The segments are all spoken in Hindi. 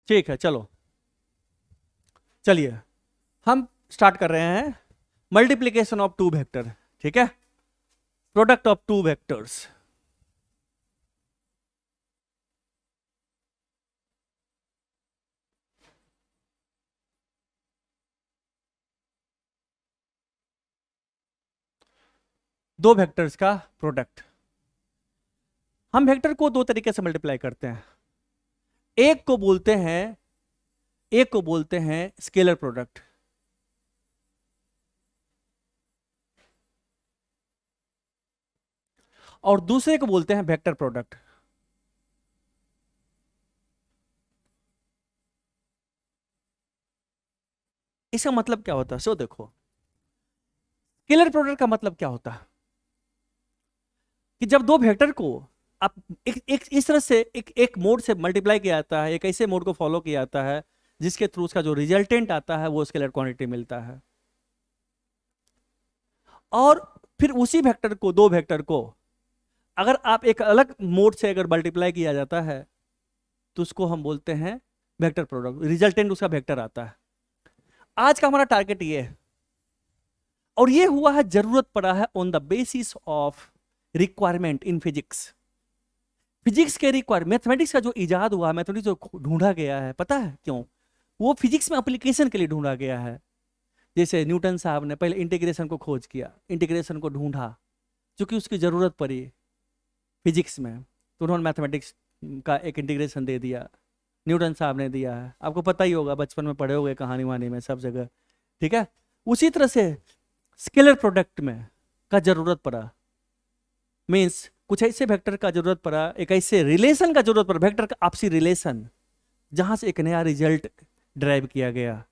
ठीक है, चलो चलिए हम स्टार्ट कर रहे हैं मल्टीप्लीकेशन ऑफ टू वेक्टर। ठीक है, प्रोडक्ट ऑफ टू वेक्टर्स। दो वेक्टर्स का प्रोडक्ट। हम वेक्टर को दो तरीके से मल्टीप्लाई करते हैं। एक को बोलते हैं स्केलर प्रोडक्ट, और दूसरे को बोलते हैं वेक्टर प्रोडक्ट। इसका मतलब क्या होता है? सो देखो, स्केलर प्रोडक्ट का मतलब क्या होता है कि जब दो वेक्टर को आप एक इस तरह से एक मोड से मल्टीप्लाई किया जाता है, एक ऐसे मोड को फॉलो किया जाता है जिसके थ्रू उसका जो रिजल्टेंट आता है वो स्केलर क्वांटिटी मिलता है। और फिर उसी वेक्टर को, दो वेक्टर को अगर आप एक अलग मोड से अगर मल्टीप्लाई किया जाता है तो उसको हम बोलते हैं वेक्टर प्रोडक्ट, रिजल्टेंट उसका वेक्टर आता है। आज का हमारा टारगेट ये है, और ये हुआ है, जरूरत पड़ा है on the basis of requirement in physics. Physics के रिक्वायरमेंट, मैथमेटिक्स का जो इजाद हुआ, मैथमेटिक्स जो ढूंढा गया है, पता है क्यों? वो फिजिक्स में एप्लीकेशन के लिए ढूंढा गया है। जैसे न्यूटन साहब ने पहले इंटीग्रेशन को खोज किया, इंटीग्रेशन को ढूंढा, क्योंकि उसकी जरूरत पड़ी फिजिक्स में, तो उन्होंने मैथमेटिक्स का एक इंटीग्रेशन दे दिया। न्यूटन साहब ने दिया है, आपको पता ही होगा, बचपन में पढ़े होंगे कहानी वहानी में सब जगह। ठीक है, उसी तरह से स्केलर प्रोडक्ट में का जरूरत पड़ा, मीन्स कुछ ऐसे वेक्टर का जरूरत पड़ा, एक ऐसे रिलेशन का जरूरत पड़ा, वेक्टर का आपसी रिलेशन, जहां से एक नया रिजल्ट ड्राइव किया गया।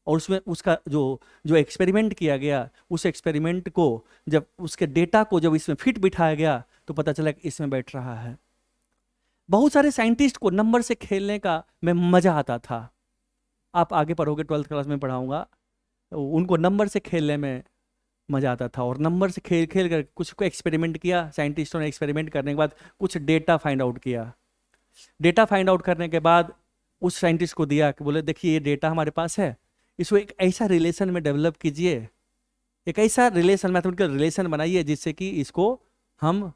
और उसमें उसका जो जो एक्सपेरिमेंट किया गया, उस एक्सपेरिमेंट को जब उसके डेटा को जब इसमें फिट बिठाया गया तो पता चला कि इसमें बैठ रहा है। बहुत सारे साइंटिस्ट को नंबर से खेलने का में मजा आता था। आप आगे पढ़ोगे, 12th क्लास में पढ़ाऊंगा, उनको नंबर से खेलने में मजा आता था। और नंबर से खेल खेल कर कुछ को एक्सपेरिमेंट किया साइंटिस्टों ने, एक्सपेरिमेंट करने के बाद कुछ डेटा फाइंड आउट किया। डेटा फाइंड आउट करने के बाद उस साइंटिस्ट को दिया कि बोले देखिए ये डेटा हमारे पास है, इसको एक ऐसा रिलेशन में डेवलप कीजिए, एक ऐसा रिलेशन, मैथमेटिकल रिलेशन बनाइए जिससे कि इसको हम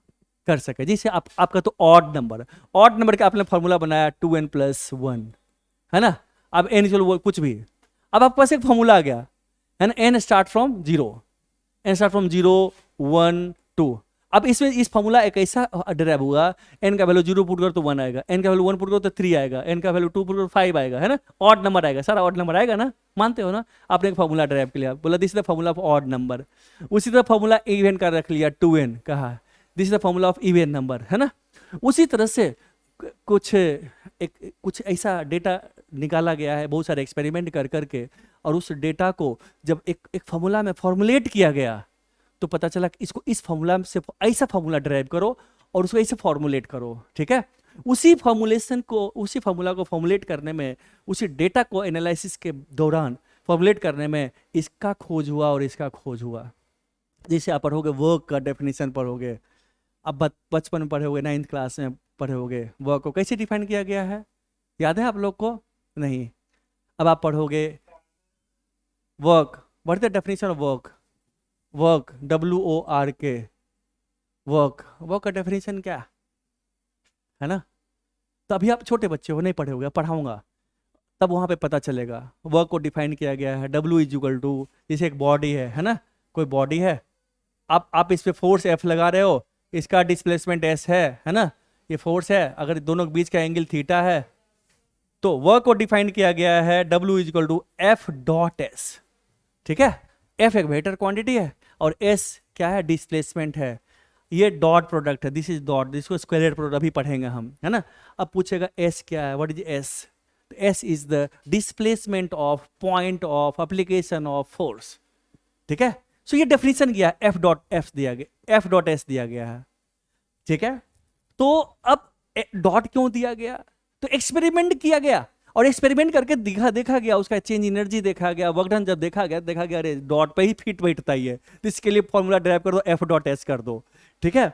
कर सके। जैसे आपका तो ऑड नंबर का आपने फॉर्मूला बनाया 2n+1, है ना। अब n चलो वो कुछ भी, अब आपके पास एक फॉर्मूला आ गया है ना, n स्टार्ट फ्रॉम 0, 1, 2। अब इसमें इस फॉर्मूला एक ऐसा डिराइव हुआ, n का वैल्यू 0 पुट करो तो 1 आएगा, n का वैल्यू 1 पुट करो तो 3 आएगा, n का वैल्यू 2 पुट करो 5 आएगा, है ना। ऑड नंबर आएगा, सारा ऑड नंबर आएगा ना, मानते हो ना। आपने एक फॉर्मूला डिराइव कर लिया, बोला this is the formula of odd number. उसी तरह फॉर्मूला इवन का रख लिया 2n, कहा this is the formula of even number, है ना। उसी तरह से कुछ ऐसा डेटा निकाला गया है बहुत सारे एक्सपेरिमेंट कर करके, और उस डेटा को जब एक फॉर्मूला में फॉर्मुलेट किया गया तो पता चला कि इसको इस फॉर्मूला से ऐसा फॉर्मूला ड्राइव करो और उसको ऐसे फॉर्मुलेट करो। ठीक है, उसी फॉर्मूला को फॉर्मुलेट करने में, उसी डेटा को एनालिसिस के दौरान फॉर्मुलेट करने में इसका खोज हुआ और इसका खोज हुआ। जैसे आप पढ़ोगे वर्क का डेफिनेशन पढ़ोगे, अब बचपन में पढ़े होगे, 9th क्लास में पढ़े होगे, वर्क को कैसे डिफाइन किया गया है, याद है आप लोग को? नहीं। अब आप पढ़ोगे work, what is the definition of work, WORK, work का डेफिनेशन क्या है ना। तो अभी आप छोटे बच्चे हो, नहीं पढ़े होगे, पढ़ाऊंगा तब वहां पे पता चलेगा। वर्क को डिफाइन किया गया है W जैसे एक बॉडी है ना, कोई बॉडी है, आप इस पे फोर्स F लगा रहे हो, इसका डिस्प्लेसमेंट S है ना, ये फोर्स है, अगर दोनों के बीच का एंगल थीटा है, तो वर्क को डिफाइन किया गया है W=F.S। ठीक है, F एक वेक्टर क्वांटिटी है और S क्या है, डिस्प्लेसमेंट है। ये डॉट प्रोडक्ट है, दिस इज डॉट, जिसको स्क्वायर प्रोडक्ट अभी पढ़ेंगे हम, है ना। अब पूछेगा S क्या है, what is S? S is the displacement of point of application of force. ठीक है, सो ये डेफिनेशन किया, F.S दिया गया है। ठीक है, तो अब डॉट क्यों दिया गया? तो एक्सपेरिमेंट किया गया और एक्सपेरिमेंट करके देखा गया, उसका चेंज एनर्जी देखा गया, वर्क डन जब देखा गया अरे डॉट पे ही फिट बैठता ही है, तो इसके लिए फॉर्मूला ड्राइव कर दो, F.S कर दो। ठीक है,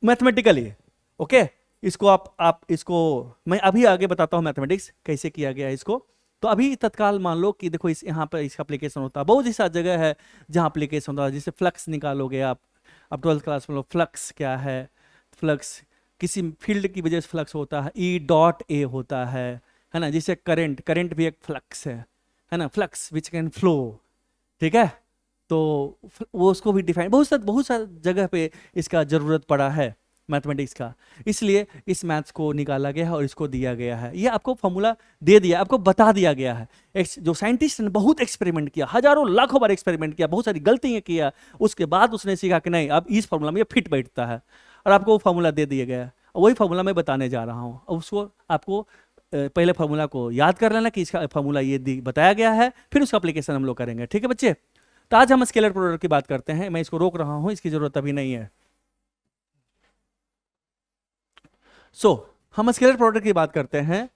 मैथमेटिकली ओके, इसको आप इसको मैं अभी आगे बताता हूँ मैथमेटिक्स कैसे किया गया है इसको। तो अभी तत्काल मान लो कि देखो इस यहाँ पर इसका एप्लीकेशन होता है, बहुत सा जगह है जहाँ एप्लीकेशन होता है। जैसे फ्लक्स निकालोगे आप 12th क्लास में लो, फ्लक्स क्या है, फ्लक्स किसी फील्ड की वजह से फ्लक्स होता है, ई डॉट ए होता है ना। जैसे करंट, करंट भी एक फ्लक्स है ना, फ्लक्स विच कैन फ्लो, ठीक है। तो वो उसको भी डिफाइन, बहुत सा जगह पे इसका जरूरत पड़ा है मैथमेटिक्स का, इसलिए इस मैथ्स को निकाला गया है और इसको दिया गया है। ये आपको फॉर्मूला दे दिया, आपको बता दिया गया है। जो साइंटिस्ट ने बहुत एक्सपेरिमेंट किया, हजारों लाखों बार एक्सपेरिमेंट किया, बहुत सारी गलतियां किया, उसके बाद उसने सीखा कि नहीं अब इस फॉर्मूला में ये फिट बैठता है, और आपको वो फॉर्मूला दे दिया गया है। वही फॉर्मूला मैं बताने जा रहा हूँ। और उसको आपको पहले फॉर्मूला को याद कर लेना कि इसका फॉर्मूला ये बताया गया है, फिर उसका एप्लीकेशन हम लोग करेंगे, ठीक है बच्चे। तो आज हम स्केलर प्रोडक्ट की बात करते हैं। मैं इसको रोक रहा हूं, इसकी जरूरत अभी नहीं है। हम स्केलर प्रोडक्ट की बात करते हैं।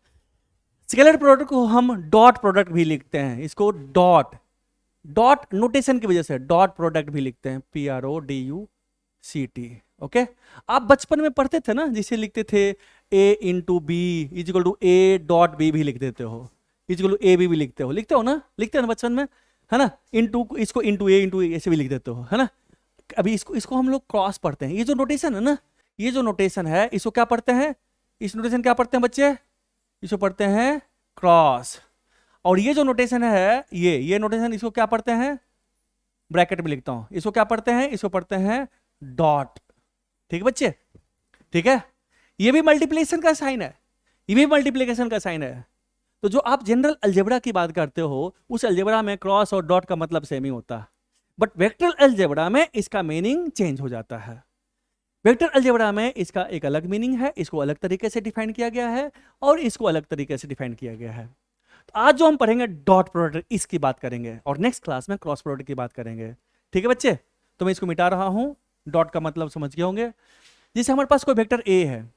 स्केलर प्रोडक्ट को हम डॉट प्रोडक्ट भी लिखते हैं, इसको डॉट नोटेशन की वजह से डॉट प्रोडक्ट भी लिखते हैं, PRODUCT। ओके, आप बचपन में पढ़ते थे ना, जिसे लिखते थे A into B equal to A dot B भी लिख देते हो, इजिकल टू AB भी लिखते हो ना, लिखते हो ना बचपन में, है ना। इसको इंटू A ऐसे भी लिख देते हो, है ना। अभी इसको हम लोग क्रॉस पढ़ते हैं। ये जो नोटेशन है ना, ये जो नोटेशन है इसको क्या पढ़ते हैं, इस नोटेशन क्या पढ़ते हैं बच्चे, इसको पढ़ते हैं क्रॉस। और ये जो नोटेशन है, ये नोटेशन, इसको क्या पढ़ते हैं, ब्रैकेट में लिखता हूं, इसको क्या पढ़ते हैं, इसको पढ़ते हैं डॉट। ठीक है बच्चे, ठीक है। ये भी मल्टीप्लिकेशन का साइन है, ये भी मल्टीप्लिकेशन का साइन है। तो जो आप जनरल अलजेब्रा की बात करते हो, उस अलजेब्रा में क्रॉस और डॉट का मतलब सेम ही होता है, बट वेक्टर अलजेब्रा में इसका मीनिंग चेंज हो जाता है। वेक्टर अलजेब्रा में इसका एक अलग मीनिंग है, इसको अलग तरीके से डिफाइन किया गया है, और इसको अलग तरीके से डिफाइन किया गया है। तो आज जो हम पढ़ेंगे डॉट प्रोडक्ट, इसकी बात करेंगे, और नेक्स्ट क्लास में क्रॉस प्रोडक्ट की बात करेंगे, ठीक है बच्चे। तो मैं इसको मिटा रहा हूं, डॉट का मतलब समझ गए होंगे। जैसे हमारे पास कोई वेक्टर ए है,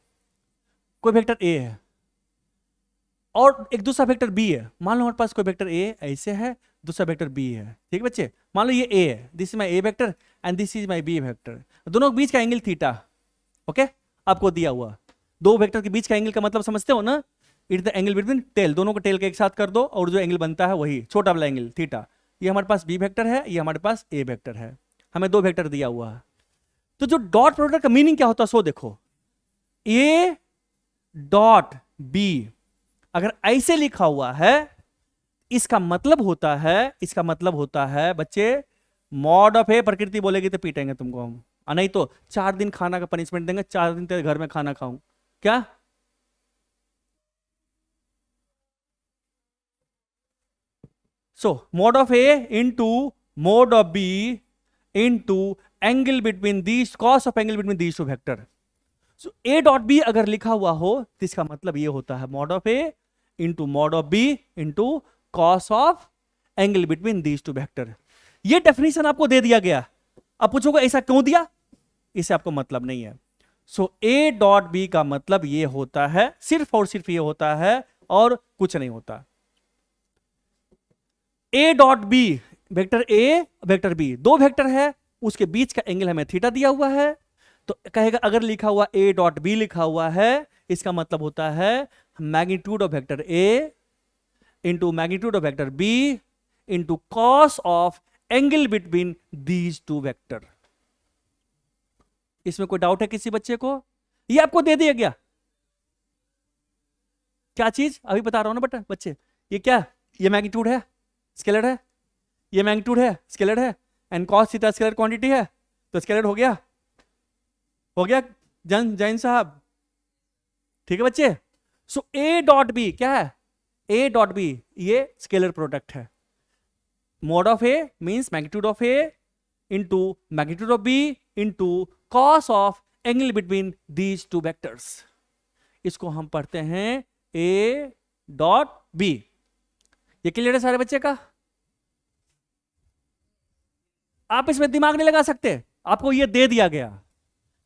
और एक दूसरा वेक्टर बी है। मान लो हमारे पास कोई वेक्टर ए ऐसे है, दूसरा वेक्टर बी है, ठीक है बच्चे। मान लो ये ए है, this is my A vector and this is my B vector. दोनों के बीच का एंगल थीटा, ओके, आपको दिया हुआ। दो वेक्टर के बीच का एंगल का मतलब समझते हो ना, it the angle between tail, दोनों को टेल के एक साथ कर दो और जो एंगल बनता है वही छोटा वाला एंगल थीटा। ये हमारे पास बी वेक्टर है, ये हमारे पास ए वेक्टर है, हमें दो वेक्टर दिया हुआ है। तो जो डॉट प्रोडक्ट का मीनिंग क्या होता है, सो देखो, ए डॉट बी अगर ऐसे लिखा हुआ है, इसका मतलब होता है बच्चे, मॉड ऑफ ए, प्रकृति बोलेगी तो पीटेंगे तुमको हम, नहीं तो 4 दिन खाना का पनिशमेंट देंगे, 4 दिन तेरे घर में खाना खाऊं क्या। Mod of A into mod of B into angle between these, cos of angle between these two vector. A dot B अगर लिखा हुआ हो तो इसका मतलब ये होता है mod of A into mod of B into cos of angle between these two vector. ये डेफिनेशन आपको दे दिया गया। अब पूछोगे ऐसा क्यों दिया, इसे आपको मतलब नहीं है। ए डॉट बी का मतलब ये होता है, सिर्फ और सिर्फ ये होता है, और कुछ नहीं होता। A dot B, vector A vector B, दो वेक्टर है, उसके बीच का एंगल हमें थीटा दिया हुआ है। तो कहेगा अगर लिखा हुआ ए डॉट बी लिखा हुआ है, इसका मतलब होता है magnitude of vector A into magnitude of vector B into cos of angle between these two vector. इसमें कोई डाउट है किसी बच्चे को, ये आपको दे दिया गया। क्या चीज अभी बता रहा हूं ना बेटा बच्चे, ये क्या, ये मैग्नीट्यूड है, स्केलर है, ये मैग्नीट्यूड है, स्केलर है, and cos theta scalar quantity है, तो स्केलर हो गया जैन साहब, ठीक है बच्चे। ए डॉट बी क्या है, ए डॉट बी ये स्केलर प्रोडक्ट है। Mod of A means magnitude of A into magnitude of B into cos of angle between these two vectors. इसको हम पढ़ते हैं ए डॉट बी। ये क्लियर है सारे बच्चे का। आप इसमें दिमाग नहीं लगा सकते, आपको ये दे दिया गया।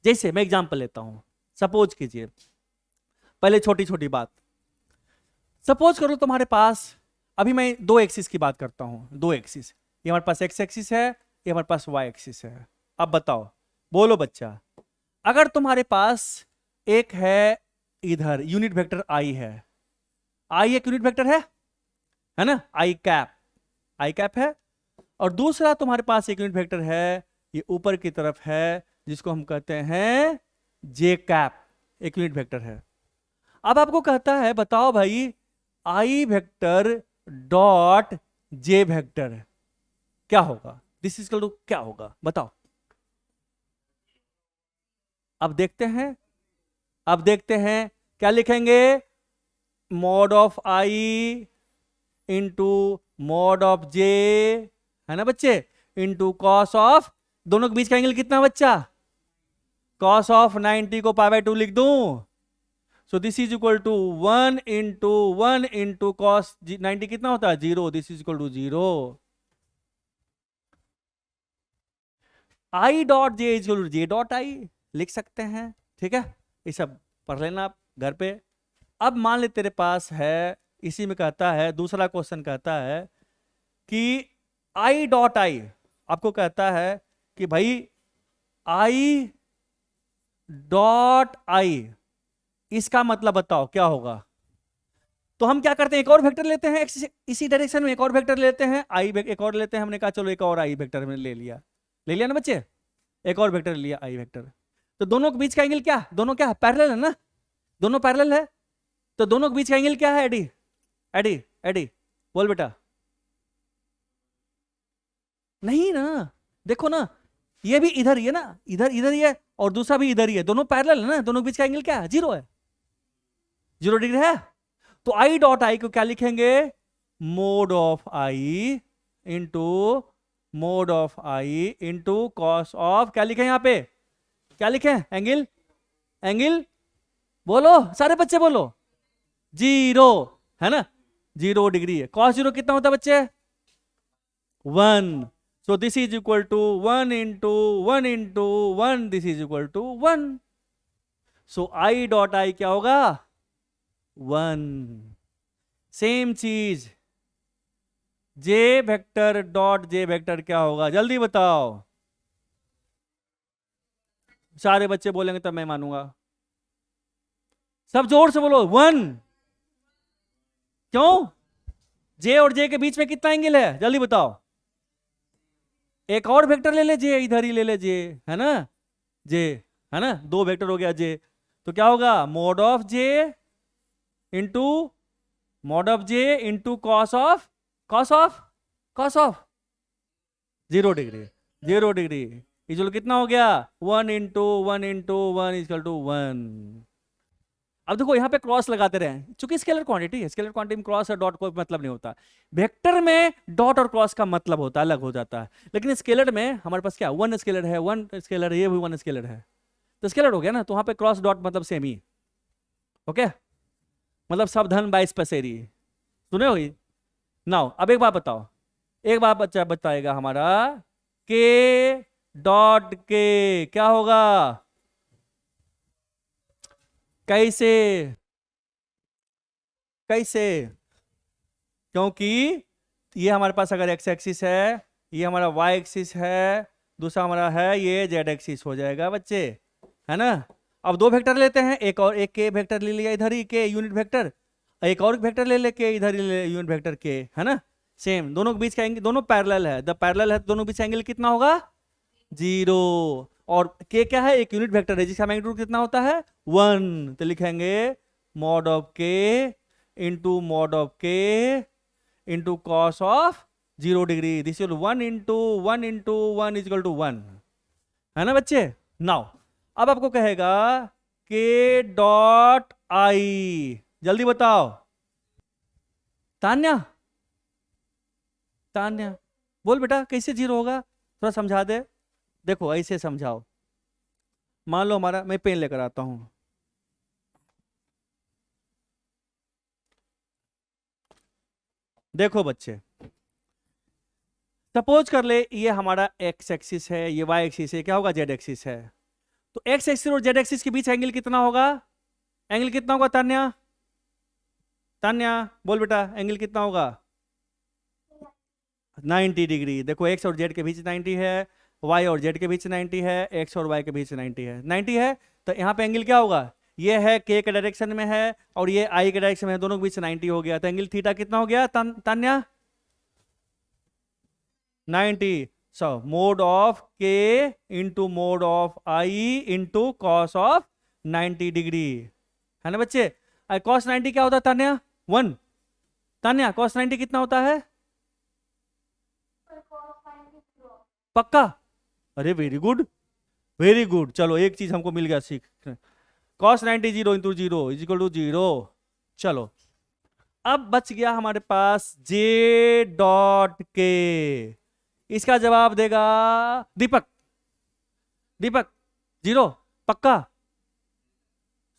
जैसे मैं एग्जांपल लेता हूं, सपोज कीजिए, पहले छोटी छोटी बात, सपोज करो तुम्हारे पास, अभी मैं दो एक्सिस की बात करता हूं, दो एक्सिस, ये हमारे पास एक्स एक्सिस है, ये हमारे पास वाई एक्सिस है। अब बताओ, बोलो बच्चा, अगर तुम्हारे पास एक है इधर यूनिट वेक्टर आई है, आई एक यूनिट वेक्टर है ना, आई कैप है। और दूसरा तुम्हारे पास एक यूनिट वेक्टर है, ये ऊपर की तरफ है, जिसको हम कहते हैं जे कैप, एक यूनिट वेक्टर है। अब आपको कहता है बताओ भाई आई वेक्टर डॉट जे वेक्टर क्या होगा, दिस इज इक्वल टू क्या होगा बताओ। अब देखते हैं क्या लिखेंगे, mod of I into mod of J, है ना बच्चे, इंटू कॉस ऑफ, दोनों के बीच का एंगल कितना बच्चा, कॉस ऑफ 90 को पाई बाय 2 लिख दूं, so this is equal to 1 into cos 90 कितना होता है 0, this is equal to 0। I dot J is equal to J dot I लिख सकते हैं, ठीक है, ये सब पढ़ लेना आप घर पे। अब मान ले तेरे पास है, इसी में कहता है दूसरा क्वेश्चन कहता है कि आई डॉट आई, आपको कहता है कि भाई आई डॉट आई, इसका मतलब बताओ क्या होगा। तो हम क्या करते हैं, एक और वेक्टर लेते हैं इसी डायरेक्शन में, एक और वेक्टर लेते हैं, आई एक और लेते हैं, हमने कहा चलो एक और आई वेक्टर में ले लिया ना बच्चे, एक और वेक्टर लिया आई वेक्टर। तो दोनों के बीच का एंगल क्या, दोनों क्या पैरेलल है ना, दोनों पैरेलल है, तो दोनों के बीच का एंगल क्या है, एडी एडी एडी बोल बेटा। नहीं ना, देखो ना, ये भी इधर ही है ना, इधर ही है, और दूसरा भी इधर ही है, दोनों पैरेलल है ना, दोनों के बीच का एंगल क्या है, 0 है, 0 डिग्री है। तो आई डॉट आई को क्या लिखेंगे, mode of I into mod of I into cos of, क्या लिखें यहां पे, क्या लिखें, एंगल बोलो सारे बच्चे बोलो, 0 है ना, 0 डिग्री है। कॉस 0 कितना होता है बच्चे, 1, so this is equal to 1 into 1, this is equal to 1, so I dot I क्या होगा 1। सेम चीज J vector dot J vector क्या होगा, जल्दी बताओ, सारे बच्चे बोलेंगे तब मैं मानूंगा, सब जोर से बोलो 1। क्यों, जे और जे के बीच में कितना एंगल है जल्दी बताओ, एक और वेक्टर ले ले जे, इधर ही ले ले जे, है ना, जे है ना, 2 वेक्टर हो गया जे, तो क्या होगा mod of J into mod of J into cos of 0 degree, 0 degree equal कितना हो गया 1 इंटू 1 इक्वल टू 1। अब देखो यहाँ पे क्रॉस लगाते रहे, चूंकि स्केलर क्वांटिटी है, स्केलर क्वांटिटी में क्रॉस और डॉट कोई मतलब नहीं होता, वेक्टर में डॉट और क्रॉस का मतलब होता है, अलग हो जाता है, लेकिन स्केलर में हमारे पास क्या 1 स्केलर है, 1 स्केलर है, ये भी 1 स्केलर है, तो स्केलर हो गया ना, तो वहां पे क्रॉस डॉट मतलब सेम ही, ओके, मतलब सब धन 22 पसेरी, सुने हो नाउ। अब एक बात बताओ, एक बात बच्चा बताएगा हमारा, के डॉट के क्या होगा, कैसे क्योंकि ये हमारे पास अगर एक्स एक्सिस है, ये हमारा वाई एक्सिस है, दूसरा हमारा है ये जेड एक्सिस हो जाएगा बच्चे, है ना। अब 2 वेक्टर लेते हैं, एक और एक के वेक्टर ले लिया इधर ही के यूनिट वेक्टर, एक और वेक्टर ले लेके इधर ही ले यूनिट वेक्टर के, है ना, सेम, दोनों के बीच का एंगल, दोनों पैरेलल है, जब पैरेलल है तो दोनों के बीच एंगल कितना होगा 0, और के क्या है एक यूनिट वेक्टर है जिसका मैग्नीट्यूड कितना होता है 1, तो लिखेंगे mod of K into mod of K into cos of 0 degree, this is 1 into 1 is equal to 1, है ना बच्चे। नाउ अब आपको कहेगा के डॉट आई, जल्दी बताओ, तान्या बोल बेटा कैसे 0 होगा, थोड़ा समझा दे, देखो ऐसे समझाओ, मान लो हमारा, मैं पेन लेकर आता हूं, देखो बच्चे, सपोज कर ले ये हमारा एक्स एक्सिस है, ये वाई एक्सिस है, क्या होगा जेड एक्सिस है, तो एक्स एक्सिस और जेड एक्सिस के बीच एंगल कितना होगा, तान्या बोल बेटा, एंगल कितना होगा 90 डिग्री। देखो एक्स और जेड के बीच 90 है, वाई और जेड के बीच 90 है, एक्स और वाई के बीच 90 है, 90 है, तो यहाँ पे एंगल क्या होगा ये है के के डायरेक्शन में है और ये आई के डायरेक्शन में है, दोनों के बीच 90 हो गया, तो एंगल थीटा कितना हो गया तान्या? 90। सो mod of K into mod of I into cos of 90 degree, है ना बच्चे? कॉस 90 क्या होता है तान्या? 1। तान्या कॉस 90 कितना होता है? पक्का? अरे वेरी गुड, वेरी गुड। चलो एक चीज हमको मिल गया सीख। Cos 90 0 into 0 is equal to 0। चलो अब बच गया हमारे पास जे डॉट के। इसका जवाब देगा दीपक। दीपक 0 पक्का?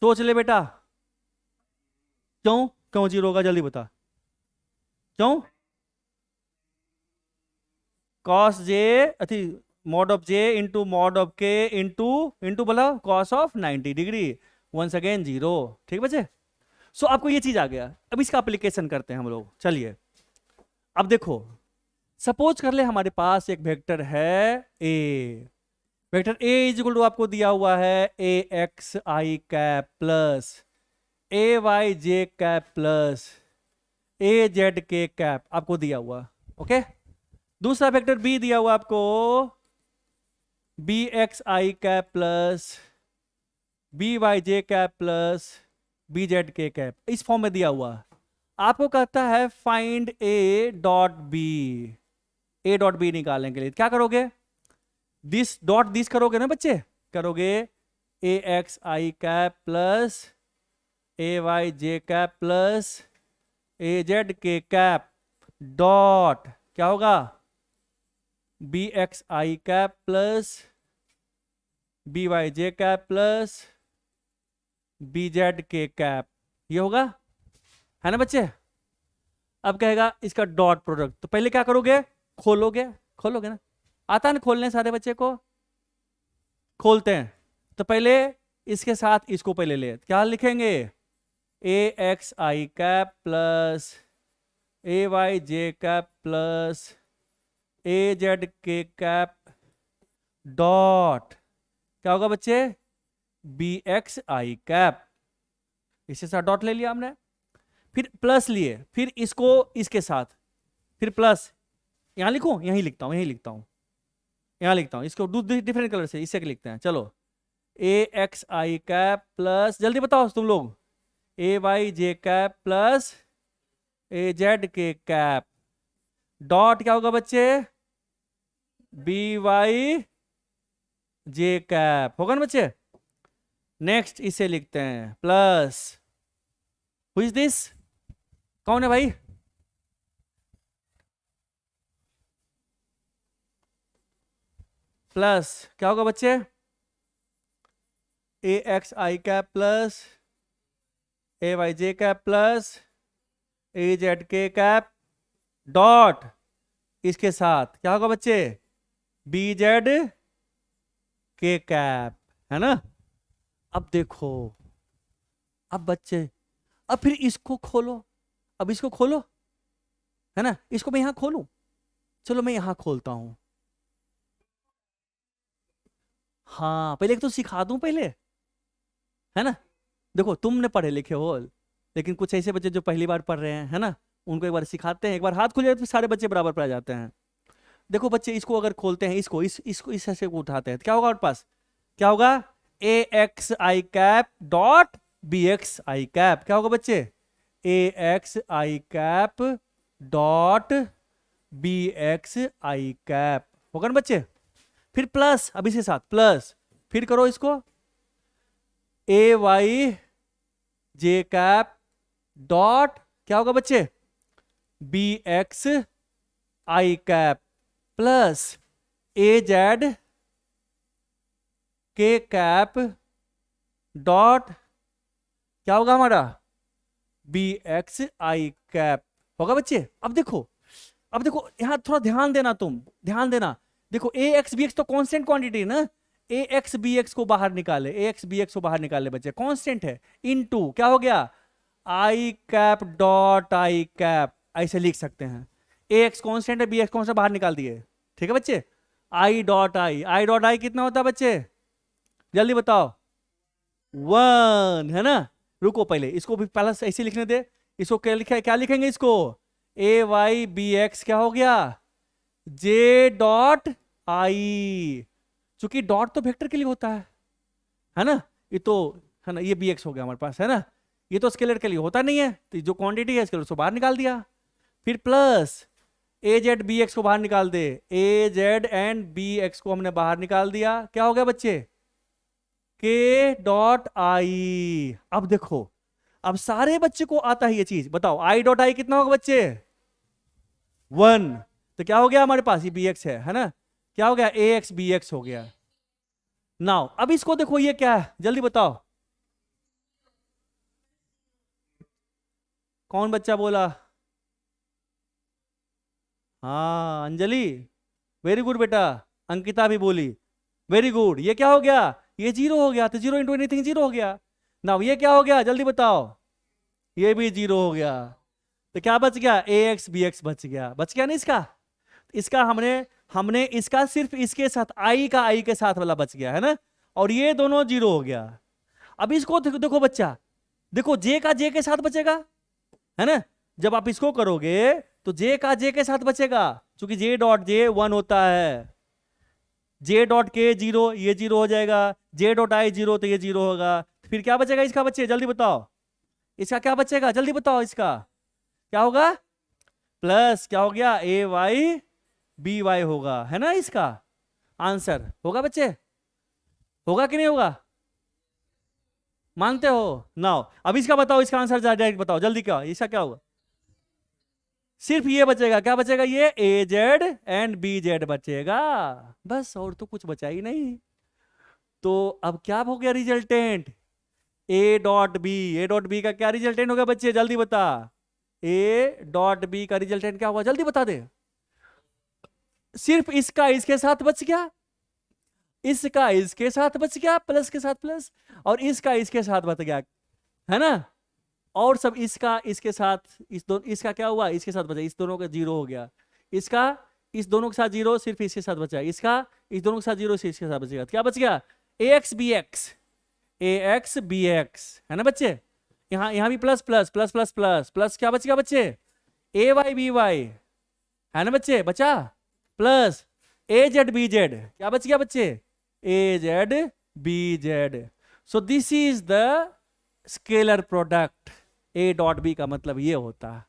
सोच ले बेटा। क्यों क्यों 0 होगा, जल्दी बता क्यों? कॉस जे अथी mod of J into mod of K into into बोला cos of 90 degree, once again 0। ठीक बचे? सो आपको ये चीज आ गया। अब इसका एप्लीकेशन करते हैं हम लोग। चलिए अब देखो, सपोज कर ले हमारे पास एक वेक्टर है A. Vector A is equal to आपको दिया हुआ है A X I cap plus A Y J cap plus A Z K cap आपको दिया हुआ। ओके, दूसरा वेक्टर बी दिया हुआ आपको B X I cap plus B Y J cap plus B Z K cap, इस फॉर्म में दिया हुआ। आपको कहता है find A dot B. A dot B निकालने के लिए क्या करोगे? दिस डॉट दिस करोगे ना बच्चे, करोगे ए X I cap plus A Y J cap plus A Z K cap dot क्या होगा? B X I cap plus B Y J cap plus B Z K cap, ये होगा, है ना बच्चे? अब कहेगा इसका डॉट प्रोडक्ट, तो पहले क्या करोगे? खोलोगे, खोलोगे ना, आता है ना खोलने, सारे बच्चे को खोलते हैं। तो पहले इसके साथ इसको पहले ले, क्या लिखेंगे? ए X I cap plus A Y J cap plus A Z K cap dot क्या होगा बच्चे? B X I cap. इसके साथ डॉट ले लिया हमने, फिर प्लस लिए, फिर इसको इसके साथ, फिर प्लस, यहां लिखूं? यहीं लिखता हूं, यहीं लिखता हूं, यहां लिखता हूं, इसको डिफरेंट कलर से इससे लिखते हैं। चलो ए एक्स आई कैप प्लस, जल्दी बताओ तुम लोग, ए Y J cap plus A Z K cap dot क्या होगा बच्चे? बी वाई जे कैप होगा ना बच्चे? नेक्स्ट इसे लिखते हैं प्लस, हु इज दिस? कौन है भाई? प्लस क्या होगा बच्चे? ए X I cap plus A Y J cap plus A Z K cap dot इसके साथ क्या होगा बच्चे? बी जेड के कैप, है ना? अब देखो, अब बच्चे, अब फिर इसको खोलो, अब इसको खोलो, है ना? इसको मैं यहां खोलूं, चलो मैं यहां खोलता हूं। हाँ पहले एक तो सिखा दूं पहले, है ना? देखो तुमने पढ़े लिखे हो, लेकिन कुछ ऐसे बच्चे जो पहली बार पढ़ रहे हैं, है ना, उनको एक बार सिखाते हैं। एक बार हाथ खुल जाए तो सारे बच्चे बराबर पढ़ जाते हैं। देखो बच्चे, इसको अगर खोलते हैं, इसको इस ऐसे को उठाते हैं, तो क्या होगा हमारे पास? क्या होगा? ए X I cap dot B X I cap, क्या होगा बच्चे? ए X I cap dot B X I cap होगा ना बच्चे? फिर प्लस, अब इसके साथ प्लस, फिर करो इसको ए वाई जे कैप डॉट क्या होगा बच्चे? B X I cap plus A Z K cap dot क्या होगा हमारा? बी एक्स आई कैप होगा बच्चे? अब देखो, अब देखो यहां थोड़ा ध्यान देना, तुम ध्यान देना। देखो ए एक्स बी एक्स तो कांस्टेंट क्वांटिटी है ना, ए एक्स बी एक्स को बाहर निकाले, ए एक्स बी एक्स को बाहर निकाले बच्चे, कांस्टेंट है, इनटू क्या हो गया? आई कैप डॉट आई कैप, ऐसे लिख सकते हैं। ए एक्स कांस्टेंट है, बी एक्स कांस्टेंट बाहर निकाल दिए, ठीक है बच्चे? आई डॉट आई, आई डॉट आई कितना होता है बच्चे? जल्दी बताओ। 1 है ना। रुको पहले इसको भी पहले ऐसे लिखने दे। इसको क्या लिखा है, क्या लिखेंगे इसको, ए वाई बी एक्स क्या हो गया, जे डॉट आई। चूंकि डॉट तो वेक्टर के लिए होता है ना, ये तो है ना, ये बी एक्स हो गया हमारे पास है ना, ये तो स्केलर के लिए होता नहीं है, तो जो क्वांटिटी है स्केलर उसको बाहर निकाल दिया। फिर plus A Z B x को बाहर निकाल दे, ए जेड एंड बी एक्स को हमने बाहर निकाल दिया, क्या हो गया बच्चे, के डॉट आई। अब देखो, अब सारे बच्चे को आता है ये चीज, बताओ आई डॉट आई कितना होगा बच्चे, 1। तो क्या हो गया हमारे पास, ये बी एक्स है ना, क्या हो गया, ए एक्स बी एक्स हो गया। नाउ अब इसको देखो, ये क्या है जल्दी बताओ, कौन बच्चा बोला, हाँ अंजलि, वेरी गुड बेटा, अंकिता भी बोली, वेरी गुड। ये क्या हो गया, ये जीरो हो गया, तो जीरो इंटू एनीथिंग जीरो हो गया। नाउ ये क्या हो गया जल्दी बताओ, ये भी जीरो हो गया। तो क्या बच गया, ए एक्स बी एक्स बच गया, बच गया ना इसका। इसका हमने हमने इसका सिर्फ इसके साथ आई के साथ वाला बच गया है ना, और ये दोनों जीरो हो गया। अब इसको देखो, देखो बच्चा, देखो जे का जे के साथ बचेगा है ना, जब आप इसको करोगे तो जे का जे के साथ बचेगा, क्योंकि जे डॉट जे 1 होता है, जे डॉट के जीरो, ये जीरो हो जाएगा, जे डॉट आई जीरो, तो ये जीरो होगा। फिर क्या बचेगा इसका बच्चे जल्दी बताओ, इसका क्या बचेगा जल्दी बताओ, इसका क्या होगा, प्लस क्या हो गया, ए वाई बी वाई होगा है ना, इसका आंसर होगा बच्चे, होगा कि नहीं होगा, मानते हो। नाउ अब इसका बताओ, इसका आंसर डायरेक्ट बताओ जल्दी, क्या इसका क्या होगा, सिर्फ ये बचेगा, क्या बचेगा, ये ए जेड एंड बी जेड बचेगा, बस और तो कुछ बचा ही नहीं। तो अब क्या हो गया resultant, A dot B, A dot B का क्या रिजल्टेंट होगा बच्चे जल्दी बता, ए डॉट बी का रिजल्टेंट क्या होगा जल्दी बता दे, सिर्फ इसका इसके साथ बच गया, इसका इसके साथ बच गया, प्लस के साथ प्लस, और इसका इसके साथ बच गया है ना, और सब इसका इसके साथ, इसका क्या हुआ, इसके साथ बचा, इस दोनों का जीरो हो गया, इसका इस दोनों के साथ जीरो, सिर्फ इसके साथ बचा, इसका इस दोनों के साथ जीरो, सिर्फ इसके साथ बचेगा, क्या बच गया, ए एक्स बी एक्स, ए एक्स बी एक्स है ना बच्चे। यहां भी plus plus plus plus plus plus, क्या बच गया बच्चे, ए वाई बी वाई है ना बच्चे, बचा, plus A Z B Z, क्या बच गया बच्चे, A Z B Z. So this is the scalar product, A dot B का मतलब ये होता है,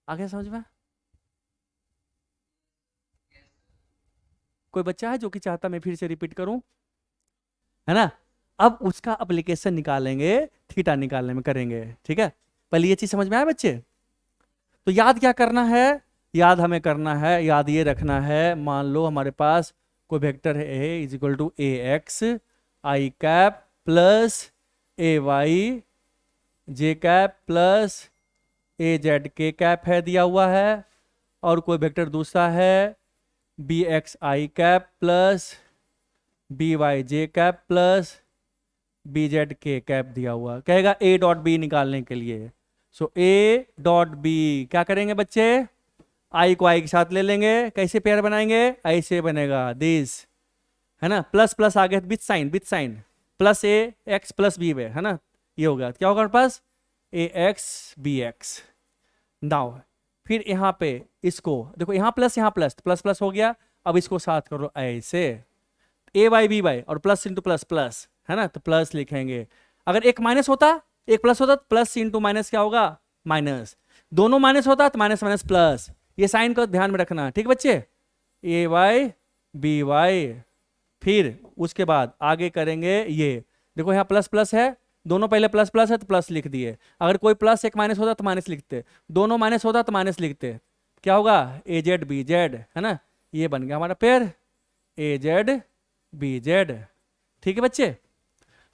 आगे समझ में, कोई बच्चा है जो कि चाहता मैं फिर से रिपीट करूं, है ना। अब उसका एप्लीकेशन निकालेंगे, थीटा निकालने में करेंगे, ठीक है, पहले ये चीज समझ में आया बच्चे। तो याद क्या करना है, याद हमें करना है, याद ये रखना है, मान लो हमारे पास कोई वेक्टर है A is equal to A X I cap plus A Y J cap plus A Z K cap है दिया हुआ है, और कोई वेक्टर दूसरा है B X I cap plus B Y J cap plus B Z K cap दिया हुआ, कहेगा ए डॉट बी निकालने के लिए। सो ए डॉट बी क्या करेंगे बच्चे, आई को आई के साथ ले लेंगे, कैसे पेयर बनाएंगे, ऐसे बनेगा दिस है ना, प्लस प्लस आगे with sine plus A X plus B है ना, ये होगा, क्या होगा हमारे पास A X B X. Now फिर यहाँ पे इसको देखो, यहाँ प्लस प्लस हो गया, अब इसको साथ करो ऐसे, ए वाई बी वाई और प्लस इंटू प्लस प्लस है ना, तो प्लस लिखेंगे, अगर एक माइनस होता एक प्लस होता तो प्लस इंटू माइनस क्या होगा माइनस, दोनों माइनस होता तो माइनस माइनस प्लस, ये साइन को ध्यान में रखना ठीक बच्चे, ए वाई बी वाई। फिर उसके बाद आगे करेंगे, ये देखो यहाँ प्लस प्लस है, दोनों पहले प्लस प्लस है तो प्लस लिख दिए, अगर कोई प्लस एक माइनस होता तो माइनस लिखते, दोनों माइनस होता तो माइनस लिखते, क्या होगा ए जेड बी जेड है ना, ये बन गया हमारा pair A Z B Z, ठीक है बच्चे।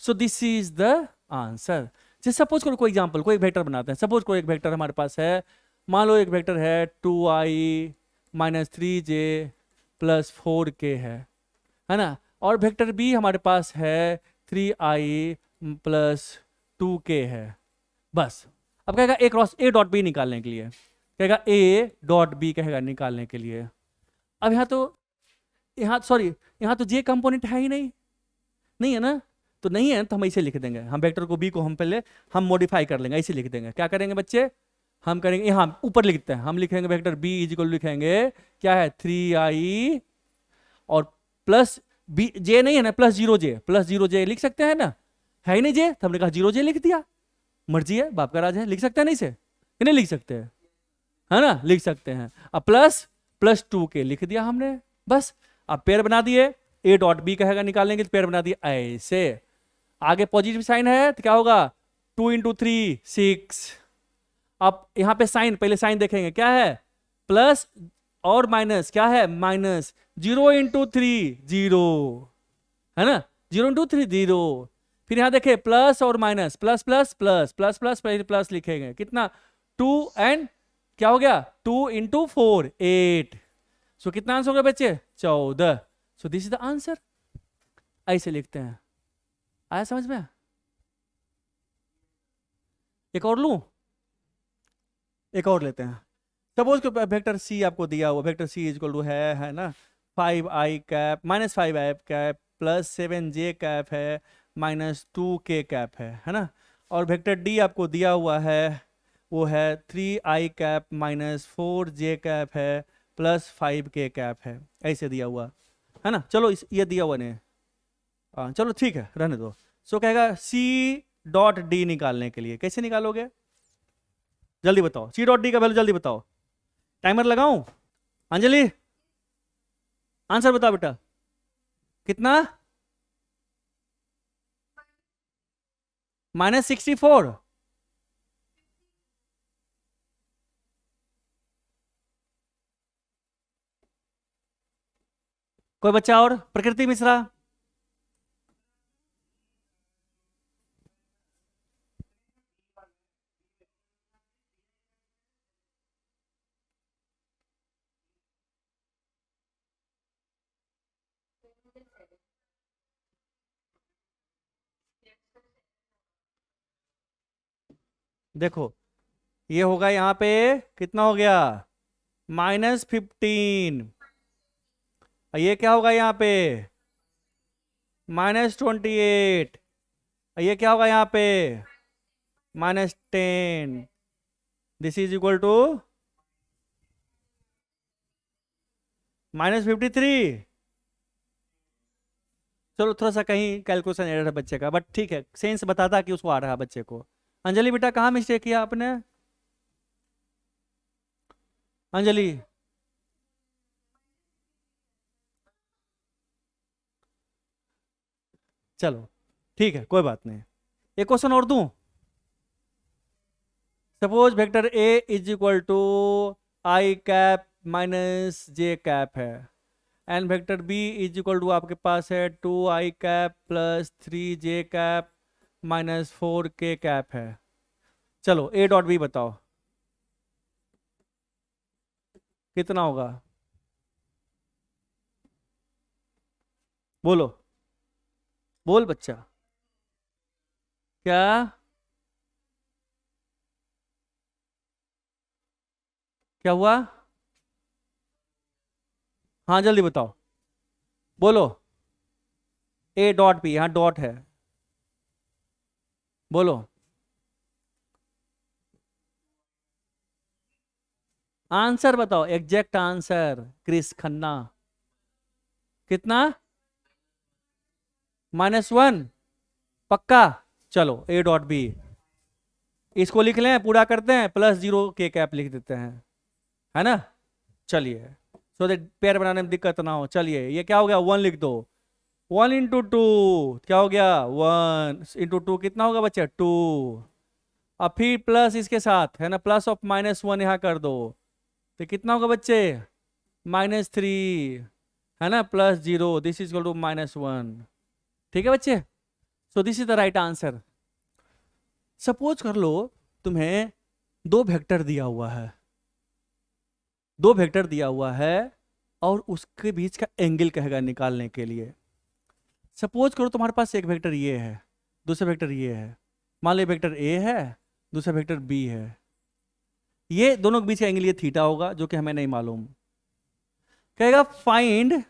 So this is the answer. जैसे सपोज करो कोई एग्जांपल, कोई वेक्टर बनाते हैं, सपोज कोई एक वेक्टर हमारे पास है, मान लो एक वेक्टर है 2i minus 3j plus 4k है ना, और वेक्टर बी हमारे पास है 3i प्लस 2k है, बस। अब कहेगा ए क्रॉस ए डॉट बी निकालने के लिए, कहेगा ए डॉट बी कहेगा निकालने के लिए। अब यहाँ तो जे कंपोनेंट है ही नहीं है ना, तो नहीं है तो हम ऐसे लिख देंगे, हम वेक्टर को बी को हम पहले हम मॉडिफाई कर लेंगे, ऐसे लिख देंगे। क्या करेंगे बच्चे, हम करेंगे यहाँ ऊपर लिखते हैं, हम लिखेंगे वेक्टर बी इज इक्वल लिखेंगे क्या है 3i और प्लस बी जे नहीं है ना, प्लस जीरो जे लिख सकते हैं ना, है ही नहीं जे, तो हमने कहा 0j लिख दिया, मर्जी है बाप का राज है, लिख सकते हैं नहीं से, नहीं लिख सकते हैं, है ना, लिख सकते हैं। अब प्लस 2k लिख दिया हमने, बस। अब पेयर बना दिए, a डॉट बी कहेगा निकालने के लिए, पेयर बना दिए ऐसे। आगे पॉजिटिव साइन है तो क्या होगा 2 इंटू 3 6। अब यहां पे साइन, पहले साइन देखेंगे क्या है, प्लस और माइनस क्या है माइनस, 0 इंटू 3 0, है ना, 0 इंटू 3 0। फिर यहां देखे प्लस और minus, plus plus plus plus plus plus लिखेंगे कितना 2 एंड क्या हो गया 2 इंटू 4 8। सो कितना आंसर हो गया बच्चे 14। सो दिस इज द आंसर, ऐसे लिखते हैं। आया समझ में? एक और लूं, एक और लेते हैं। सपोज कि वेक्टर सी आपको दिया हुआ, वेक्टर सी इक्वल टू है ना 5i cap minus 5i cap plus 7j cap है माइनस 2k कैप है ना। और वेक्टर डी आपको दिया हुआ है वो है 3i cap minus 4j cap है प्लस 5k कैप है, ऐसे दिया हुआ है ना। चलो ये दिया हुआ नहीं, हाँ चलो ठीक है रहने दो। सो कहेगा सी डॉट डी निकालने के लिए कैसे निकालोगे, जल्दी बताओ, सी डॉट डी का वैल्यू जल्दी बताओ, टाइमर लगाऊं? अंजलि आंसर बताओ बेटा, कितना -64। कोई बच्चा और, प्रकृति मिश्रा? देखो ये होगा यहाँ पे कितना हो गया -15, ये क्या होगा यहाँ पे -28, ये क्या होगा यहाँ पे -10। This is equal to -53। चलो थोड़ा सा कहीं कैलकुलेशन एरर है बच्चे का, बट ठीक है सेंस बताता कि उसको आ रहा है बच्चे को। अंजलि बेटा कहाँ मिस्टेक किया आपने, अंजलि? चलो ठीक है कोई बात नहीं, एक क्वेश्चन और दूं। Suppose vector A is equal to I cap minus J cap है and vector B is equal to आपके पास है 2i cap plus 3j cap minus 4k cap है। चलो ए डॉट बी बताओ कितना होगा, बोलो बोल बच्चा, क्या क्या हुआ, हाँ जल्दी बताओ, बोलो। ए डॉट बी, यहाँ डॉट है, बोलो आंसर बताओ, एग्जैक्ट आंसर क्रिस खन्ना। कितना -1 पक्का? चलो ए डॉट बी इसको लिख लें, पूरा करते हैं, +0k कैप लिख देते हैं, है ना। चलिए सो दैट पेयर बनाने में दिक्कत ना हो। चलिए ये क्या हो गया 1 लिख दो, 1 इंटू 2 क्या हो गया 1 इंटू 2 कितना होगा बच्चे 2। अब फिर प्लस इसके साथ है ना, प्लस ऑफ -1 यहाँ कर दो तो कितना होगा बच्चे -3, है ना, +0 दिस इज इक्वल टू -1। ठीक है बच्चे, so this is the right answer. Suppose कर लो तुम्हें दो वेक्टर दिया हुआ है, दो वेक्टर दिया हुआ है और उसके बीच का एंगल कहेगा निकालने के लिए। सपोज करो तुम्हारे पास एक वेक्टर ये है, दूसरा वेक्टर ये है, मान लो वेक्टर ए है, दूसरा वेक्टर बी है, ये दोनों के बीच का एंगल ये थीटा होगा जो कि हमें नहीं मालूम। कहेगा find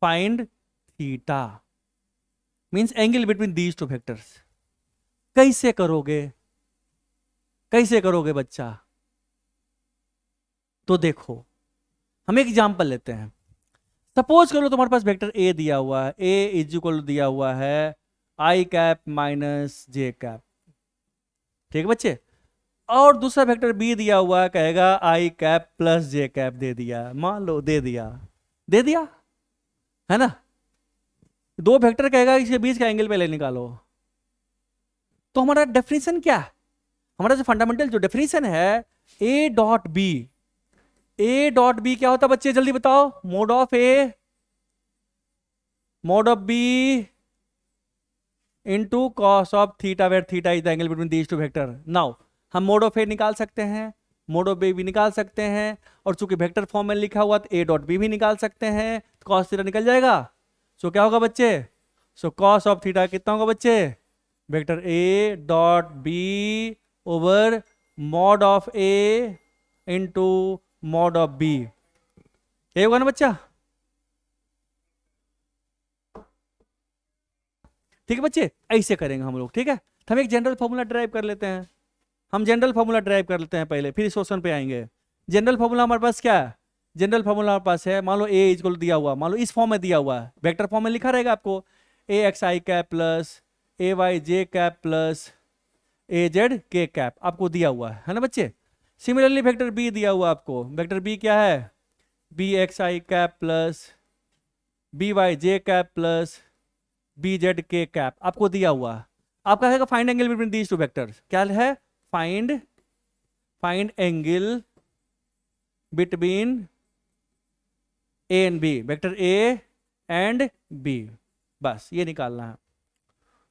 find theta, means angle between these two vectors. कैसे करोगे, कैसे करोगे बच्चा? तो देखो हम एक एग्जांपल लेते हैं। सपोज करो तुम्हारे पास वेक्टर ए दिया हुआ है, ए इज इक्वल दिया हुआ है आई कैप माइनस जे कैप, ठीक है बच्चे। और दूसरा वेक्टर बी दिया हुआ है, कहेगा आई कैप प्लस जे कैप दे दिया, मान लो दे दिया, दे दिया है ना। दो वेक्टर कहेगा इसके बीच का एंगल पहले निकालो। तो हमारा डेफिनेशन क्या है? हमारा जो फंडामेंटल जो डेफिनेशन है A dot B, A dot B क्या होता है बच्चे जल्दी बताओ? Mod of A mod of B into cos of theta, where theta is the angle between these two vector. Now हम मोड ऑफ ए निकाल सकते हैं, मोड ऑफ बी भी निकाल सकते हैं, और चूंकि वेक्टर फॉर्म में लिखा हुआ तो ए डॉट बी भी निकाल सकते हैं, कॉस थीटा निकल जाएगा। सो क्या होगा बच्चे? सो कॉस ऑफ थीटा कितना होगा बच्चे? Vector A dot B over mod of A into mod of B, ये होगा ना बच्चा? ठीक है बच्चे, ऐसे करेंगे हम लोग, ठीक है। तो हम एक जनरल फॉर्मूला ड्राइव कर लेते हैं, हम जनरल फॉर्मूला ड्राइव कर लेते हैं पहले, फिर इस क्वेश्चन पे आएंगे। जनरल फॉर्मूला हमारे पास क्या है? जनरल फॉर्मूला हमारे पास है, मान लो ए इक्वल दिया हुआ, मान लो इस फॉर्म में दिया हुआ है, वेक्टर फॉर्म में लिखा रहेगा आपको ए X I cap plus A Y J cap plus A Z K cap, आपको दिया हुआ है ना बच्चे। सिमिलरली वेक्टर बी दिया हुआ आपको, वेक्टर बी क्या है? B X I cap plus B Y J cap plus B Z K cap आपको दिया हुआ है। आपका है find angle between these two vectors, क्या है? Find angle between A and B, vector A and B, बस ये निकालना है।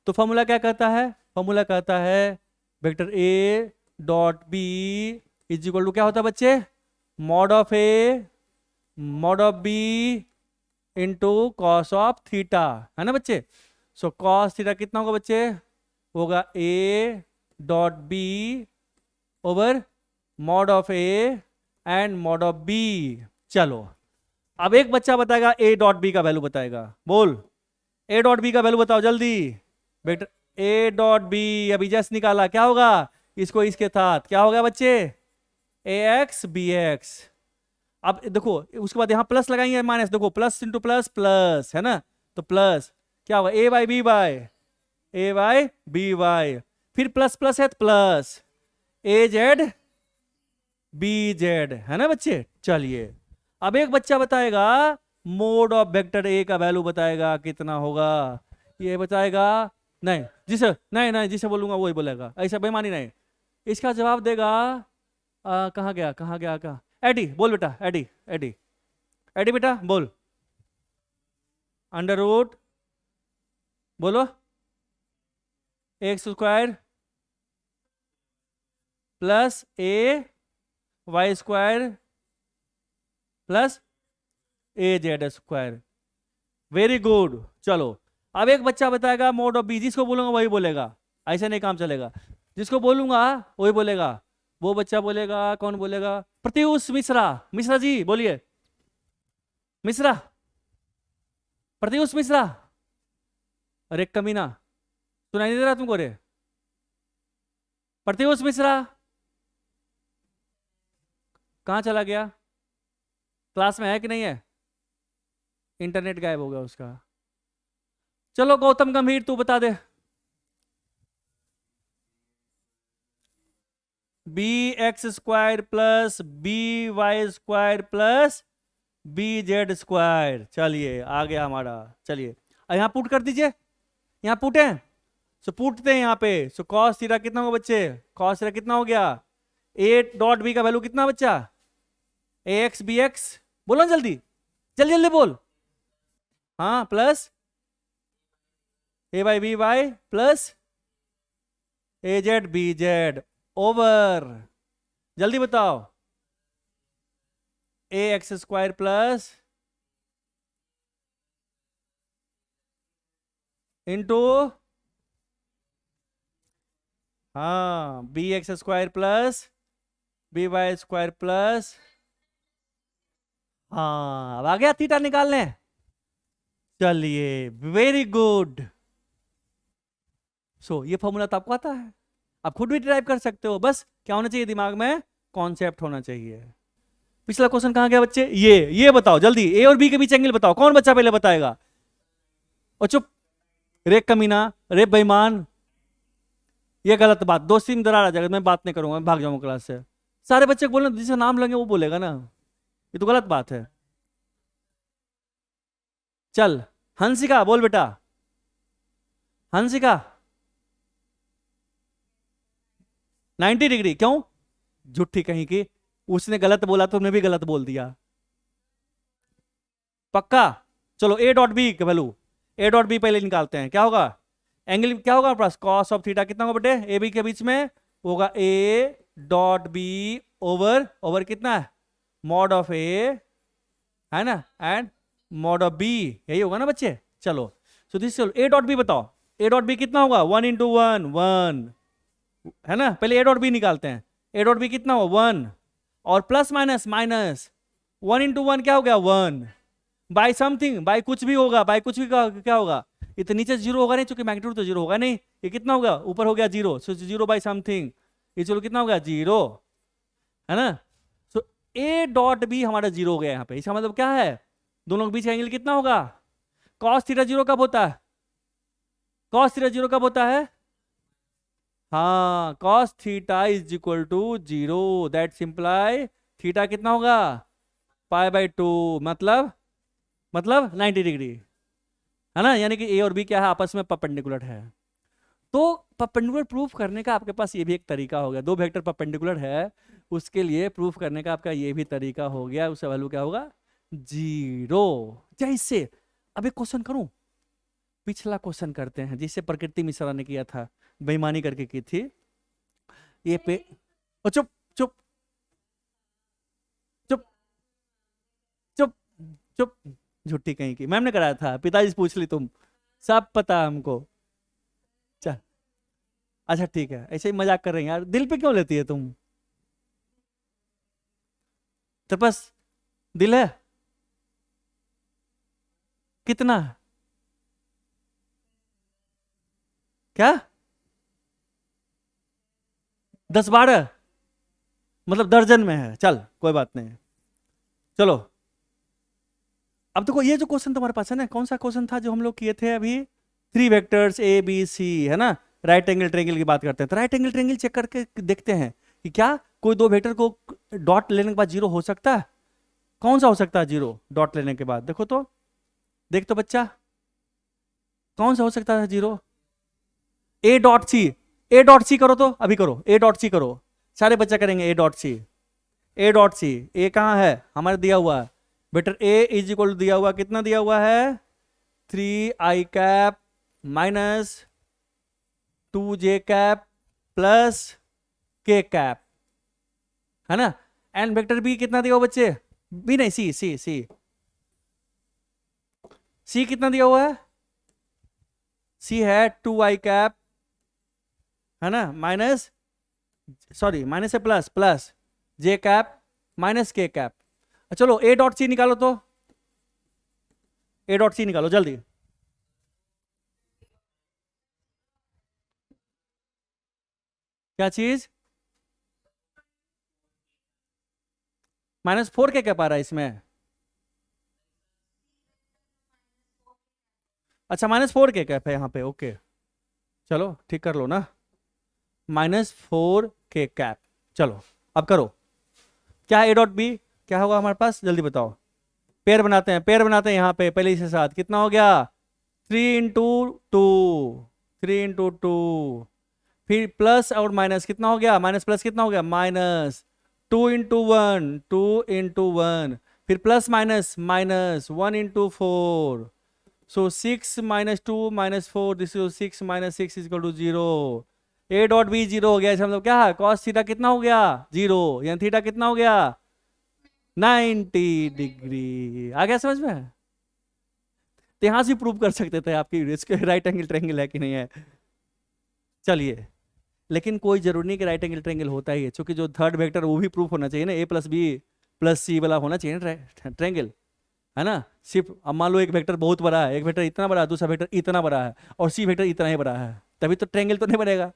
तो फॉर्मूला क्या कहता है? फॉर्मूला कहता है vector A dot B is equal to क्या होता है बच्चे? Mod of A mod of B into cos of theta, है ना बच्चे। सो कॉस थीटा कितना होगा बच्चे? होगा A dot B over mod of A and mod of B. चलो अब एक बच्चा बताएगा ए डॉट बी का वैल्यू बताएगा, बोल ए डॉट बी का वैल्यू बताओ जल्दी। बेटा ए डॉट बी अभी जस्ट निकाला, क्या होगा? इसको इसके साथ क्या हो गया बच्चे? ए एक्स बी एक्स। अब देखो उसके बाद यहां प्लस लगाएंगे माइनस, देखो प्लस इंटू प्लस प्लस, है ना। तो प्लस क्या होगा? ए वाई बी वाई, ए वाई बी वाई, फिर प्लस प्लस है तो plus A Z B Z, है ना बच्चे। चलिए अब एक बच्चा बताएगा मोड ऑफ वेक्टर ए का वैल्यू बताएगा कितना होगा, ये बताएगा। नहीं जिसे नहीं नहीं जिसे बोलूंगा वही बोलेगा, ऐसा बेईमानी नहीं। इसका जवाब देगा कहाँ गया कहाँ गया कहाँ? एडी बोल बेटा, एडी एडी एडी बेटा बोल। अंडर रूट बोलो x square plus A Y square plus A Z square. Very good. चलो अब एक बच्चा बताएगा मोड ऑफ बी, जिसको बोलूंगा वही बोलेगा, ऐसे नहीं काम चलेगा। जिसको बोलूंगा वही बोलेगा। वो बच्चा बोलेगा, कौन बोलेगा? प्रत्युष मिश्रा। मिश्रा जी बोलिए। मिश्रा, प्रत्युष मिश्रा। अरे कमीना, सुनाई नहीं दे रहा तुमको? रे प्रत्युष मिश्रा कहाँ चला गया? क्लास में है कि नहीं है? इंटरनेट गायब हो गया उसका। चलो गौतम गंभीर तू बता दे। B X square plus B Y square plus B Z square. चलिए आ गया हमारा। चलिए यहाँ पुट कर दीजिए, यहाँ पुटे। सो पुटते हैं यहाँ पे। सो कॉस थीटा कितना होगा बच्चे? कॉस थीटा कितना हो गया? ए डॉट बी का वैल्यू कितना बच्चा? ए एक्स बी एक्स, बोलो जल्दी जल्दी जल्दी बोल। हाँ plus A by B Y plus A Z B Z over, जल्दी बताओ, A X square plus into हाँ B X square plus B Y square plus, हाँ अब आ गया थीटा निकालने। चलिए वेरी गुड। सो ये फॉर्मूला तो आपको आता है, आप खुद भी ड्राइव कर सकते हो, बस क्या होना चाहिए दिमाग में, कॉन्सेप्ट होना चाहिए। पिछला क्वेश्चन कहाँ गया बच्चे, ये बताओ जल्दी, ए और बी के बीच एंगल बताओ, कौन बच्चा पहले बताएगा। और चुप, रे कमीना, रे बेईमान, ये गलत बात, दोस्ती में दरार आ जाएगा, मैं बात नहीं करूंगा, मैं भाग जाऊंगा क्लास से। सारे बच्चे बोलना, जिसे नाम लगे वो बोलेगा ना, ये तो गलत बात है। चल हंसिका बोल बेटा, हंसिका 90 डिग्री क्यों, झूठी कहीं की, उसने गलत बोला तो तुमने भी गलत बोल दिया, पक्का। चलो ए डॉट बी का वैल्यू, ए डॉट बी पहले निकालते हैं, क्या होगा एंगल, क्या होगा पास, कॉस ऑफ थीटा कितना होगा बेटे, ए बी के बीच में होगा A dot B over, over कितना है, मॉड ऑफ ए, है ना, एंड मॉड ऑफ बी, यही होगा ना बच्चे। चलो सो दिस, चलो ए डॉट बी बताओ, ए डॉट बी कितना होगा, 1 इंटू 1 1, है ना, पहले ए डॉट बी निकालते हैं, ए डॉट बी कितना होगा 1, और प्लस माइनस माइनस, 1 इंटू 1 क्या हो गया 1, बाई समथिंग, बाई कुछ भी होगा, बाई कुछ भी क्या होगा, ये तो नीचे जीरो होगा नहीं, चूंकि मैग्नीट्यूड तो जीरो होगा नहीं, ये कितना होगा ऊपर हो गया zero, so zero by something, ये चलो कितना हो गया जीरो, है ना। सो ए डॉट बी हमारा जीरो हो गया यहाँ पे, इसका मतलब क्या है, दोनों के बीच का एंगल कितना होगा, कॉस थीटा जीरो कब होता है, कॉस थीटा जीरो कब होता है, हाँ cos theta is equal to zero, that simply theta कितना होगा पाई बाई टू, मतलब 90 डिग्री, है ना, यानी कि ए और बी क्या है आपस में परपेंडिकुलर है। तो परपेंडिकुलर प्रूफ करने का आपके पास ये भी एक तरीका हो गया, दो वेक्टर परपेंडिकुलर है उसके लिए प्रूफ करने का आपका ये भी तरीका हो गया, उसका वैल्यू क्या होगा जीरो। जैसे अब एक क्वेश्चन करूं, पिछला क्वेश्चन करते हैं जिसे प्रकृति मिश्रा ने किया था, बेईमानी करके की थी, ये पे चुप चुप चुप चुप चुप, झूठी कहीं की, मैम ने कराया था, पिताजी से पूछ ली तुम, सब पता है हमको। चल अच्छा ठीक है, ऐसे ही मजाक कर रही हैं यार, दिल पे क्यों लेती है तुम, तो बस दिल है कितना, क्या 10-12, मतलब दर्जन में है, चल कोई बात नहीं। चलो अब देखो ये जो क्वेश्चन तुम्हारे पास है ना, कौन सा क्वेश्चन था जो हम लोग किए थे अभी, 3 वेक्टर्स ए बी सी, है ना, राइट एंगल ट्रायंगल की बात करते हैं, तो राइट एंगल ट्रायंगल चेक करके देखते हैं कि क्या कोई दो वेक्टर को डॉट लेने के बाद जीरो हो सकता है, कौन सा हो सकता है जीरो डॉट लेने के बाद, देखो तो, देख तो बच्चा कौन सा हो सकता है zero, A dot C, A dot C करो तो, अभी करो ए डॉट सी करो, सारे बच्चा करेंगे ए dot C, A dot C, ए कहाँ है हमारे दिया हुआ है vector, A is equal to दिया हुआ कितना दिया हुआ है 3i cap minus 2j cap plus k cap, है ना, एंड वेक्टर बी कितना दिया हुआ बच्चे, बी नहीं सी सी सी, सी कितना दिया हुआ है, सी है 2i कैप, है ना, माइनस, सॉरी माइनस से plus, plus j cap minus k cap. चलो ए डॉट सी निकालो तो, ए डॉट सी निकालो जल्दी, क्या चीज, -4 के क्या पा रहा है इसमें, अच्छा -4 के कैप है यहाँ पे, ओके चलो ठीक कर लो ना, -4 के कैप। चलो अब करो, क्या ए डॉट बी क्या होगा हमारे पास, जल्दी बताओ, पेयर बनाते हैं, पेयर बनाते हैं यहाँ पे पहले इसके साथ, कितना हो गया 3 इंटू 2, 3 इंटू 2, फिर प्लस और माइनस कितना हो गया, माइनस प्लस कितना हो गया माइनस 2 इंटू 1, 2 इंटू 1, फिर plus minus minus 1 into 4, so 6 minus 2 minus 4, this is 6 minus 6 is equal to 0, A dot B zero हो गया, इसका मतलब क्या है कॉस थीटा कितना हो गया जीरो, यानी थीटा कितना हो गया 90 डिग्री, आ गया समझ में, तो यहां से प्रूव कर सकते थे आपकी इसके राइट एंगल ट्रायंगल है कि नहीं है। चलिए लेकिन कोई जरूरी नहीं कि राइट एंगल ट्रायंगल होता ही है, क्योंकि जो थर्ड वेक्टर वो भी प्रूफ होना चाहिए ना, ए प्लस बी प्लस सी वाला होना चाहिए ना ट्रायंगल, है ना। सिर्फ अब मान लो एक वेक्टर बहुत बड़ा है, एक वेक्टर इतना बड़ा है, दूसरा वेक्टर इतना बड़ा है, और सी वेक्टर इतना ही बड़ा है, तभी तो ट्रायंगल तो नहीं बनेगा,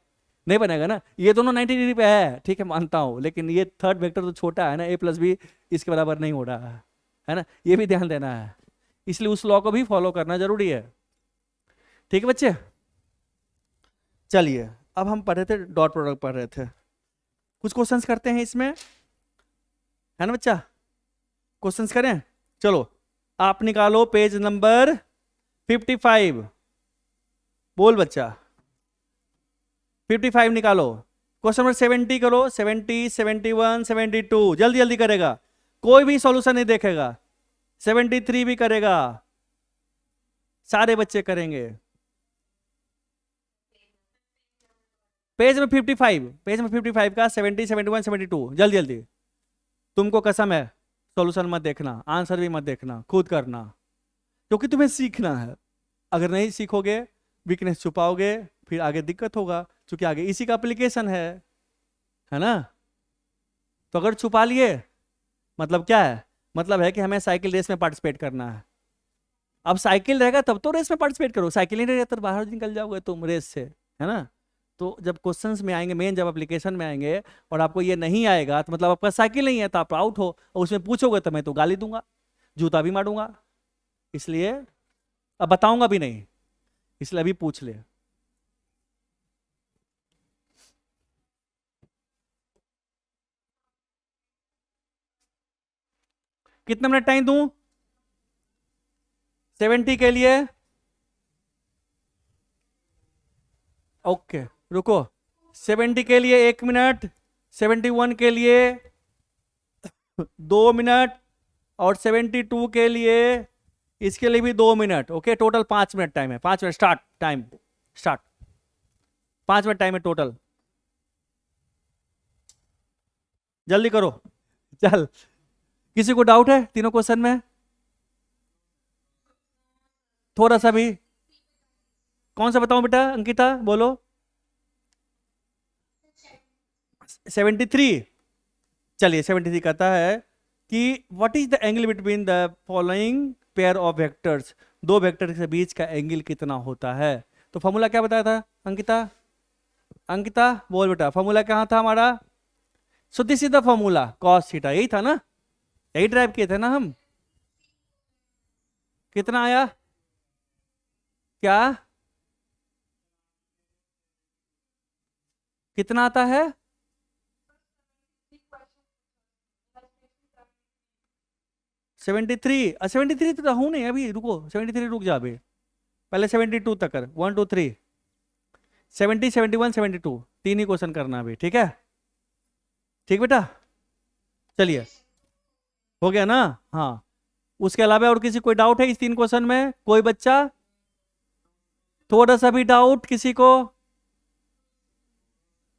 नहीं बनेगा ना। ये दोनों 90 डिग्री पे है, ठीक है मानता हूँ, लेकिन ये थर्ड वेक्टर तो छोटा है ना, a+b इसके बराबर नहीं हो रहा है ना, ये भी ध्यान देना है, इसलिए उस लॉ को भी फॉलो करना जरूरी है। ठीक है बच्चे, चलिए अब हम पढ़ रहे थे डॉट प्रोडक्ट पढ़ रहे थे, कुछ क्वेश्चंस करते हैं इसमें, है ना बच्चा, क्वेश्चंस करें। चलो आप निकालो पेज नंबर 55, बोल बच्चा 55 निकालो। क्वेश्चन नंबर 70 करो, 70, 71, 72, जल्दी जल्दी करेगा, कोई भी सॉल्यूशन नहीं देखेगा। 73 भी करेगा, सारे बच्चे करेंगे। पेज में 55, पेज में 55 का 70, 71, 72, जल्दी जल्दी। तुमको कसम है सॉल्यूशन मत देखना, आंसर भी मत देखना, खुद करना, क्योंकि तुम्हें सीखना है। अगर नहीं सीखोगे, वीकनेस छुपाओगे, फिर आगे दिक्कत होगा, क्योंकि आगे इसी का एप्लीकेशन है ना। तो अगर छुपा लिए मतलब क्या है, मतलब है कि हमें साइकिल रेस में पार्टिसिपेट करना है। अब साइकिल रहेगा तब तो रेस में पार्टिसिपेट करो, साइकिल नहीं रहेगा तो बाहर निकल जाओगे तुम रेस से, है ना। तो जब क्वेश्चंस में आएंगे, मेन जब एप्लीकेशन में आएंगे और आपको ये नहीं आएगा तो मतलब आपका साइकिल नहीं है, तो आप आउट हो, और उसमें पूछोगे तो मैं तो गाली दूंगा, जूता भी मारूंगा, इसलिए अब बताऊंगा भी नहीं, इसलिए अभी पूछ ले। कितना मिनट टाइम दूं 70 के लिए? ओके रुको, 70 के लिए 1 मिनट, 71 के लिए 2 मिनट, और 72 के लिए, इसके लिए भी 2 minute. Okay total 5 minute time है, 5 minute start, time start, 5 minute time है टोटल, जल्दी करो। चल, किसी को डाउट है तीनों क्वेश्चन में? थोड़ा सा भी? कौन सा बताऊं बेटा, अंकिता बोलो। 73, चलिए 73 कहता है कि what is the angle between the following pair of vectors, दो वेक्टर के बीच का एंगल कितना होता है। तो फॉर्मूला क्या बताया था अंकिता? अंकिता बोल बेटा, फॉर्मूला कहाँ था हमारा? सो this is the formula, cos theta, यही था ना, यही ड्राइव किए थे ना हम। कितना आया? क्या कितना आता है? 73, 73 तो हूं नहीं अभी, रुको 73 रुक जा अभी, पहले 72 तक कर, 1 2 3, 70, 71, 72, तीन ही क्वेश्चन करना अभी, ठीक है? ठीक बेटा, चलिए हो गया ना। हाँ, उसके अलावा और किसी कोई डाउट है इस 3 क्वेश्चन में? कोई बच्चा थोड़ा सा भी डाउट किसी को?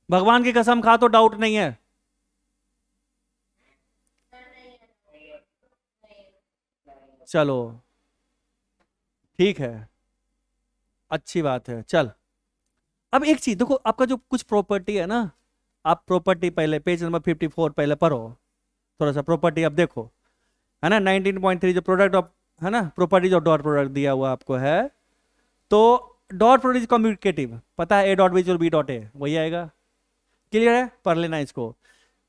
भगवान की कसम खा तो डाउट नहीं है। चलो ठीक है, अच्छी बात है। चल अब एक चीज देखो, आपका जो कुछ प्रॉपर्टी है ना, आप प्रॉपर्टी पहले पेज नंबर 54 पहले पढ़ो, थोड़ा सा प्रॉपर्टी अब देखो, है ना। 19.3 जो प्रोडक्ट ऑफ, है ना, प्रॉपर्टीज ऑफ डॉट प्रोडक्ट दिया हुआ आपको है। तो डॉट प्रोडक्ट कम्युनिकेटिव, पता है, A dot B B dot A वही आएगा, क्लियर है, पढ़ लेना इसको।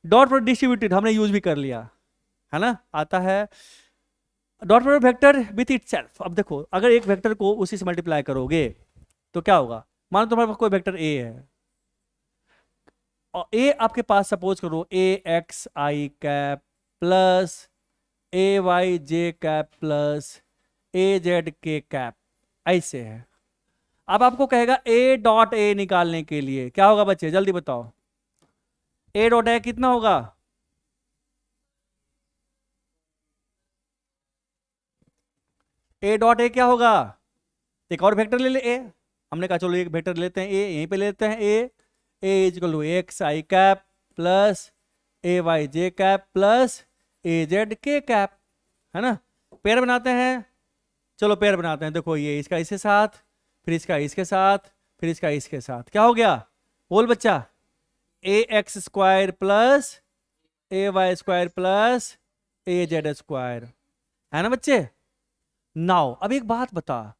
डॉट प्रोडक्ट डिस्ट्रीब्यूटेड हमने यूज भी कर लिया, है ना, आता है। Dot product vector with itself, अब देखो अगर एक वेक्टर को उसी से मल्टीप्लाई करोगे तो क्या होगा। मान लो तुम्हारे पास कोई वेक्टर ए है, और ए आपके पास सपोज करो ए X I cap plus A Y J cap plus A Z K cap, ऐसे है। अब आपको कहेगा ए डॉट ए निकालने के लिए, क्या होगा बच्चे जल्दी बताओ, ए डॉट ए कितना होगा? ए डॉट ए क्या होगा? एक और वेक्टर ले ले ए, हमने कहा चलो एक वेक्टर लेते हैं ए, यहीं पे लेते हैं A equal to X I cap plus A Y J cap plus A Z K cap, है ना। पेयर बनाते हैं, चलो पेयर बनाते हैं। देखो ये इसका इसके साथ, फिर इसका इसके साथ, फिर इसका इसके साथ, क्या हो गया बोल बच्चा? ए X square plus A Y square plus A Z square, है ना बच्चे। नाउ अब एक बात बता,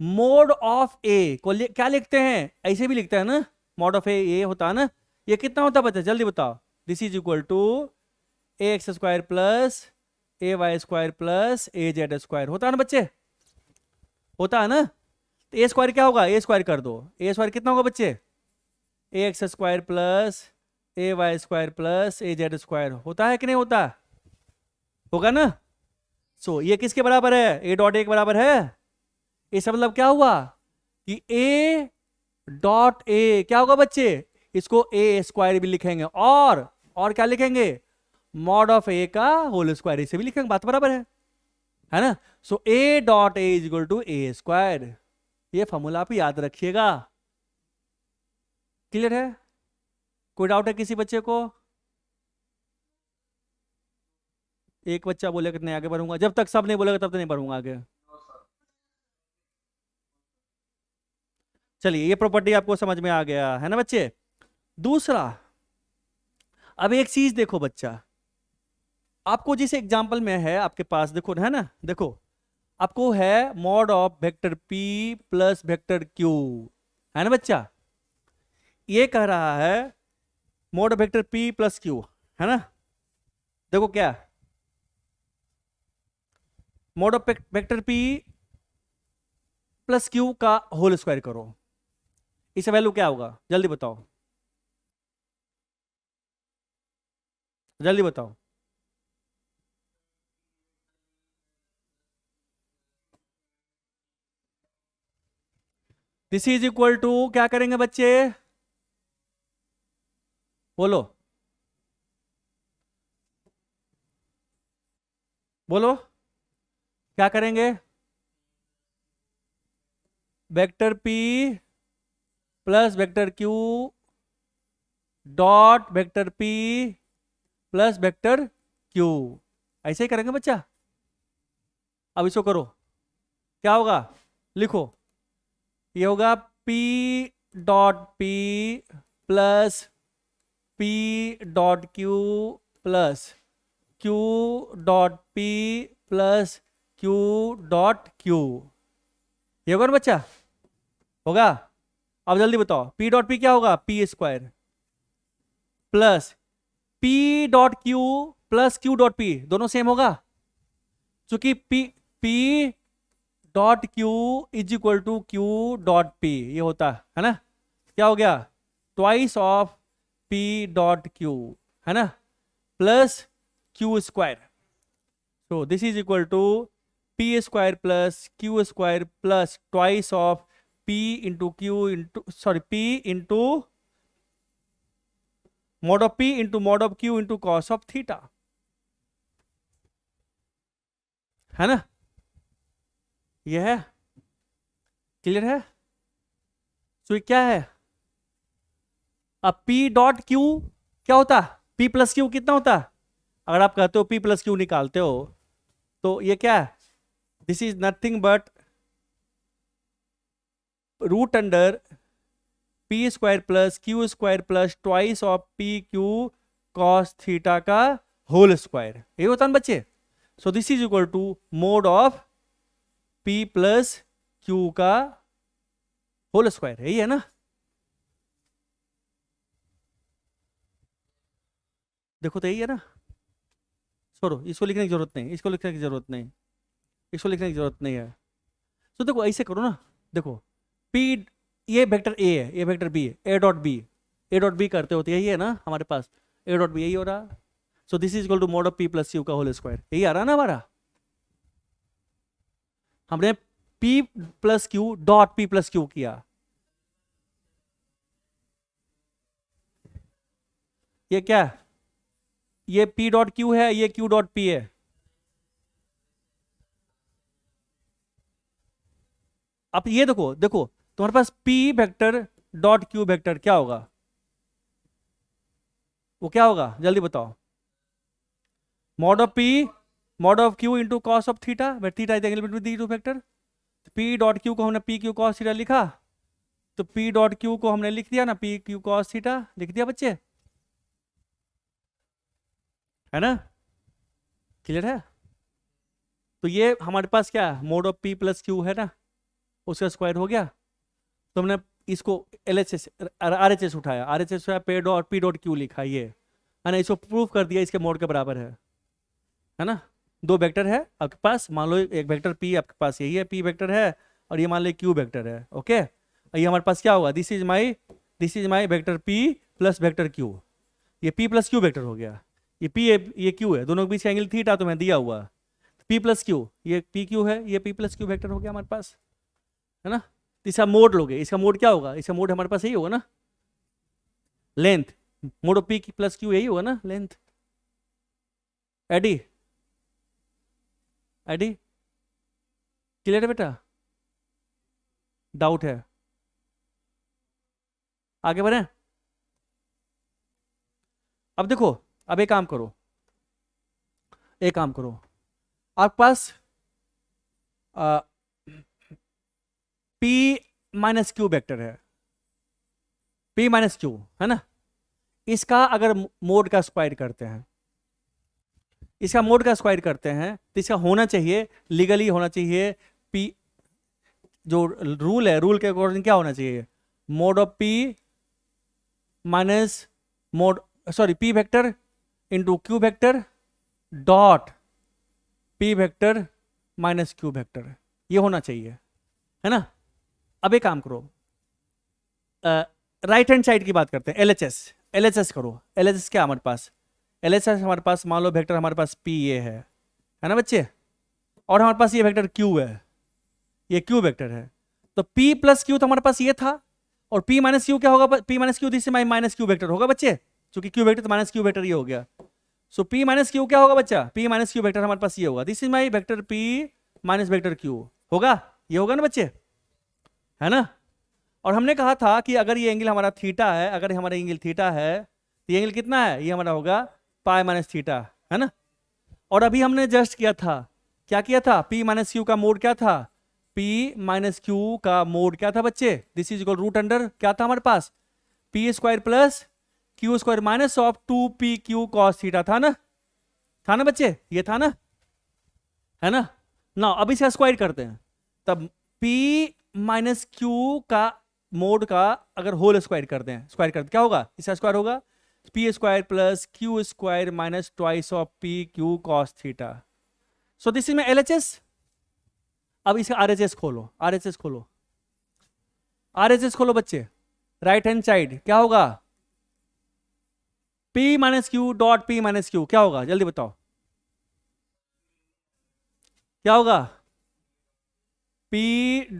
मोड ऑफ ए को क्या लिखते हैं, ऐसे भी लिखते हैं ना, मोड ऑफ ए होता है ना, ये कितना होता है बच्चा जल्दी बताओ। This is equal to A X square plus A Y square plus A Z square, होता है ना बच्चे, होता है ना। तो ए स्क्वायर क्या होगा, ए स्क्वायर कर दो, ए स्क्वायर कितना होगा बच्चे, ए X square plus A Y square plus A Z square, होता है कि नहीं होता, होगा ना। सो ये किसके बराबर है, ए डॉट ए के बराबर है। इसका मतलब क्या हुआ कि ए डॉट ए क्या होगा बच्चे, इसको ए स्क्वायर भी लिखेंगे, और क्या लिखेंगे, मॉड ऑफ ए का होल स्क्वायर, इसे भी लिखेंगे, बात बराबर है ना। So A dot A is equal to A square, ये फॉर्मूला आप याद रखिएगा। क्लियर है, कोई डाउट है किसी बच्चे को। एक बच्चा बोलेगा कितने आगे बढ़ूंगा, जब तक सब नहीं बोलेगा तब तक नहीं बढ़ूंगा आगे। चलिए ये प्रॉपर्टी आपको समझ में आ गया है ना बच्चे। दूसरा, अब एक चीज देखो बच्चा, आपको जिस एग्जांपल में है आपके पास, देखो है ना, देखो आपको है mod of vector P plus vector Q, है ना बच्चा। ये कह रहा है mod of vector P plus Q, है ना। देखो क्या, mod of vector P plus Q का होल स्क्वायर करो, इसका वैल्यू क्या होगा जल्दी बताओ, जल्दी बताओ। दिस इज इक्वल टू क्या करेंगे बच्चे, बोलो बोलो, क्या करेंगे, vector P plus vector Q dot vector P plus vector Q, ऐसे ही करेंगे बच्चा। अब इसको करो, क्या होगा लिखो, ये होगा P dot P plus P dot Q plus Q dot P plus Q dot Q, ये होगा ना बच्चा, होगा। अब जल्दी बताओ P डॉट पी क्या होगा, P square plus P dot Q plus Q dot P, दोनों सेम होगा, क्योंकि P dot Q is equal to Q dot P, ये होता है ना, क्या हो गया, twice of P dot Q, है ना, plus Q square. So this is equal to P square plus Q square plus twice of P into Q into sorry P into mod of P into mod of Q into cos of theta, है ना, ये है, क्लियर है। तो ये क्या है, अब P डॉट क्यू क्या होता है, P प्लस क्यू कितना होता है, अगर आप कहते हो P प्लस क्यू निकालते हो तो ये क्या है, this is nothing but root under P square plus Q square plus twice of P Q cos theta का होल स्क्वायर, ये होता है ना बच्चे। So this is equal to mod of P plus Q का होल स्क्वायर, यही है ना। देखो तो यही है ना, छोड़ो इसको लिखने की जरूरत नहीं, इसको लिखने की जरूरत नहीं, इसको लिखने की जरूरत नहीं है। तो देखो ऐसे करो ना, देखो P, ये वेक्टर A है, ये वेक्टर B है, A dot B, A dot B करते होते यही है ना हमारे पास, A डॉट बी यही हो रहा। So this is equal to mod of P plus Q का होल स्क्वायर, यही आ रहा ना हमारा। हमने P plus Q dot P plus Q किया, ये क्या है, ये P डॉट क्यू है, ये Q डॉट P है। अब ये देखो देखो तुम्हारे पास P vector dot Q vector क्या होगा, वो क्या होगा जल्दी बताओ, mod of P mod of Q into cos of theta, where theta is the angle between the two vector. P dot Q को हमने P Q कॉस थीटा लिखा, तो P डॉट Q को हमने लिख दिया ना, P Q कॉस थीटा लिख दिया बच्चे, है ना, क्लियर है। तो ये हमारे पास क्या है, mod of P plus Q है ना, उसका स्क्वायर हो गया। तो हमने इसको LHS RHS उठाया, RHS उठाया, पी डॉट क्यू लिखा, ये है ना, इसको प्रूव कर दिया इसके मोड के बराबर है ना। दो वेक्टर है आपके पास, मान लो एक वेक्टर P आपके पास यही है, P वेक्टर है, और ये मान लो Q वेक्टर है। ओके, ये हमारे पास क्या होगा, this is my vector P plus vector Q। ये P प्लस Q वेक्टर हो गया, ये P है ये Q है, दोनों के बीच एंगल थीटा तो मैं दिया हुआ, P प्लस Q, ये PQ है, ये P प्लस Q वेक्टर हो गया हमारे पास, है ना। तो इसका मोड लोगे, इसका मोड क्या होगा, इसका मोड हमारे पास यही होगा ना, length, mode of P plus Q यही होगा ना, लेंथ। एडी एडी क्लियर है बेटा, डाउट है, आगे बढ़े। अब देखो, अब एक काम करो, आपके पास P माइनस Q वेक्टर है, P माइनस Q है ना। इसका अगर मोड का स्क्वायर करते हैं, तो इसका होना चाहिए, लीगली होना चाहिए, P जो रूल है, रूल के अकॉर्डिंग क्या होना चाहिए, mode of P minus mode P vector into Q vector dot P vector minus Q vector, ये होना चाहिए, है ना। अब एक काम करो, राइट हैंड साइड की बात करते हैं, LHS करो। LHS क्या हमारे पास, LHS हमारे पास मान लो वेक्टर हमारे पास P ये है ना बच्चे, और हमारे पास ये वेक्टर Q है, ये Q वेक्टर है। तो P प्लस Q तो हमारे पास ये था, और P माइनस Q क्या होगा, P minus Q this minus Q vector होगा बच्चे, क्योंकि Q वेक्टर तो माइनस Q वेक्टर ये हो गया। सो P माइनस Q क्या होगा बच्चा, P माइनस Q वेक्टर हमारे पास ये होगा, this is my vector P minus vector Q होगा, ये होगा ना बच्चे, है ना। और हमने कहा था कि अगर ये एंगल हमारा थीटा है, अगर हमारा एंगल थीटा है, तो ये एंगल कितना है, ये हमारा होगा पाई माइनस थीटा, है ना। और अभी हमने जस्ट किया था, क्या किया था, P माइनस Q का मोड क्या था, P माइनस Q का मोड क्या था बच्चे, this is equal root under क्या था हमारे पास, P square plus Q square minus of 2PQ cos theta, था ना बच्चे, ये था ना, है ना। ना अब इसे स्क्वायर करते हैं, तब P माइनस Q का मोड का अगर होल स्क्वायर करते हैं, क्या होगा, इसका स्क्वायर होगा P square plus Q square minus twice of PQ cos theta. So this is में LHS। अब इसका RHS खोलो, RHS खोलो बच्चे, राइट हैंड साइड क्या होगा, P minus Q dot P minus Q क्या होगा, जल्दी बताओ क्या होगा, P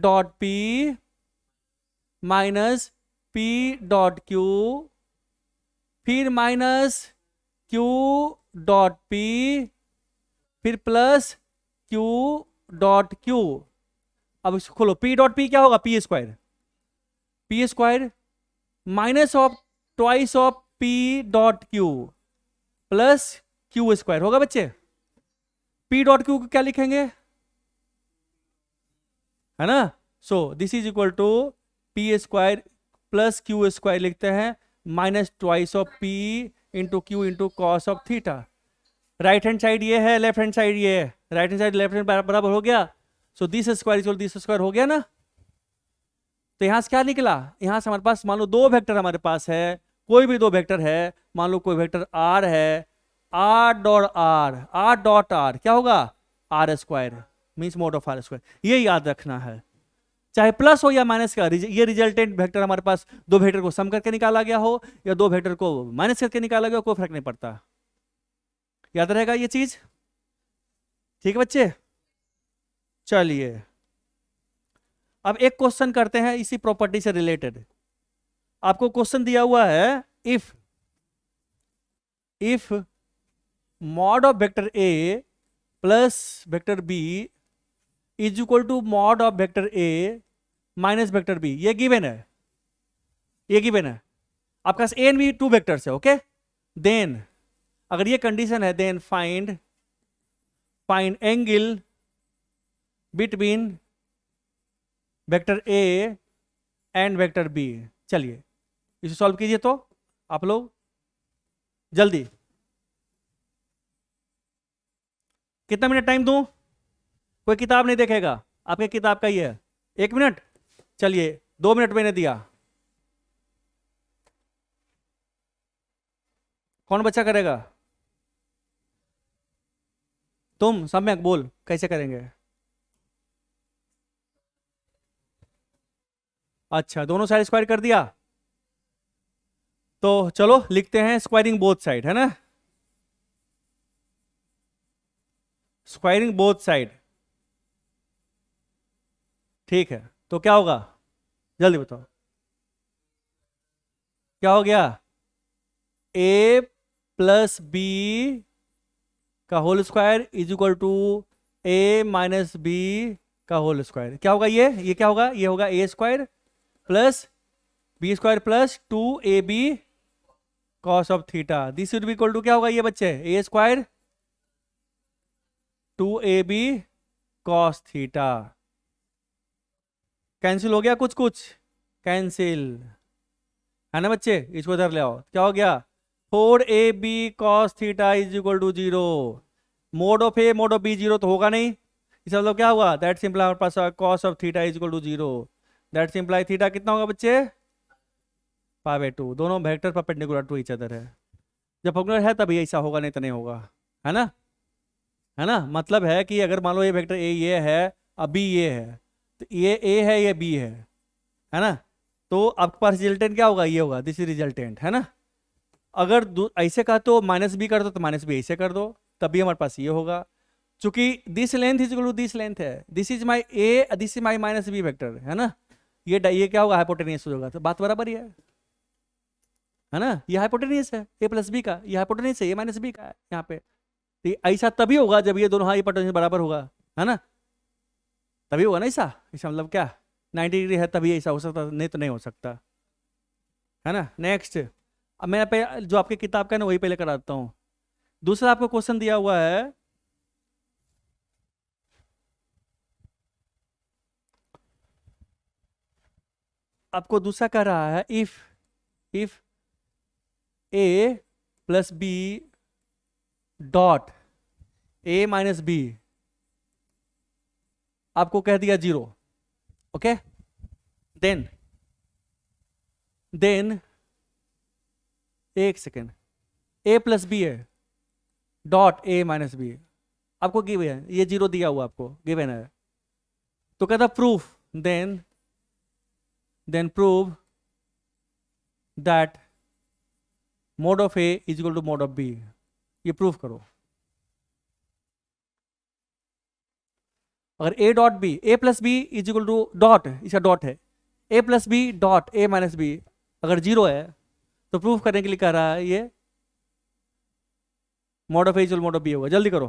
dot P minus P dot Q, फिर माइनस Q डॉट P, फिर प्लस Q डॉट Q। अब इसको खोलो, P डॉट P क्या होगा, P square minus of twice of P dot Q plus Q square होगा बच्चे। P डॉट Q को क्या लिखेंगे, है ना। So this is equal to P square plus Q square लिखते हैं, minus twice of P into Q into cos of theta. Right hand side ये है, लेफ्ट हैंड साइड ये है, right hand side left hand बराबर हो गया। So this square equal this square हो गया ना। तो यहां से क्या निकला, यहां से हमारे पास मान लो दो वेक्टर हमारे पास है, कोई भी दो वेक्टर है, मान लो कोई वेक्टर R है, R डॉट R क्या होगा, R square means mode of R square, ये याद रखना है, चाहे प्लस हो या माइनस का, ये रिजल्टेंट वेक्टर हमारे पास दो वेक्टर को सम करके निकाला गया हो या दो वेक्टर को माइनस करके निकाला गया हो, कोई फर्क नहीं पड़ता, याद रहेगा ये चीज, ठीक है बच्चे। चलिए अब एक क्वेश्चन करते हैं इसी प्रॉपर्टी से रिलेटेड। आपको क्वेश्चन दिया हुआ है, if mod of vector A plus vector B is equal to mod of vector A minus vector B, ये गिवन है, आपके पास A and B two vectors है, ओके। देन अगर ये कंडीशन है, then find angle between vector A and vector B। चलिए इसे सॉल्व कीजिए तो आप लोग जल्दी, कितना मिनट टाइम दूं, कोई किताब नहीं देखेगा, आपके किताब का ही है, 1 मिनट, चलिए 2 मिनट मैंने दिया। कौन बच्चा करेगा? तुम सम्यक बोल कैसे करेंगे? अच्छा, दोनों साइड स्क्वायर कर दिया, तो चलो लिखते हैं स्क्वायरिंग बोथ साइड, है ना, स्क्वायरिंग बोथ साइड। ठीक है, तो क्या होगा, जल्दी बताओ, क्या हो गया? ए प्लस बी का whole square is equal to A minus B का होल स्क्वायर। क्या होगा ये क्या होगा, ये होगा A square plus B square plus 2ab cos of theta. This would be equal to क्या होगा ये बच्चे, A square 2ab cos theta. Cancel हो गया, कुछ कुछ कैंसिल, है ना बच्चे, इसको इधर ले आओ, क्या हो गया, 4ab cos theta is equal to 0। Mod of A mod of B 0 तो होगा नहीं, इसका मतलब क्या हुआ, दैट सिंपलाई हमारे पास cos of theta is equal to 0। That simply theta कितना होगा बच्चे, 5/2। दोनों vector perpendicular to each other है। जब परपेंडिकुलर है तभी ऐसा होगा, नहीं तो नहीं होगा, है ना, है ना। मतलब है कि अगर मान लो ये वेक्टर ए ये है, अभी ये है, तो ये ए है ये बी है ना, तो आपके पास रिजल्टेंट क्या होगा, ये होगा, दिस इज रिजल्टेंट, है ना। अगर ऐसे कहा तो माइनस बी कर दो, तो माइनस बी ऐसे कर दो, तभी हमारे पास ये होगा। चूंकि this length is equal to this length है, this is my A, this is my minus B vector, है ना, ये क्या होगा, हाइपोटेनियस होगा, तो बात बराबर ही है ना। ये हाइपोटेनियस है ए प्लस बी का, ये हाइपोटेनियस है ए माइनस बी का है यहाँ पे। तो ऐसा तभी होगा जब ये दोनों हाइपोटेनियस बराबर होगा, है ना, तभी होगा ना ऐसा। इसका मतलब क्या, 90 डिग्री है तभी ऐसा हो सकता, नहीं तो नहीं हो सकता, है ना। नेक्स्ट, अब मैं पे जो आपकी किताब का है ना वही पहले कराता हूँ। दूसरा आपको क्वेश्चन दिया हुआ है, आपको दूसरा कह रहा है, if A plus B dot A minus B, आपको कह दिया 0, ओके, देन एक सेकेंड, ए प्लस बी है डॉट ए माइनस बी, आपको गिव है, ये 0 दिया हुआ आपको गिवन है, तो कहता proof, then prove that mod of A is equal to mod of B. ये प्रूफ करो। अगर A dot B, A plus B is equal to dot, इसका डॉट है, A plus B dot A minus B अगर 0 है, तो प्रूफ करने के लिए कह रहा है ये mod of A is equal mod of B होगा। जल्दी करो,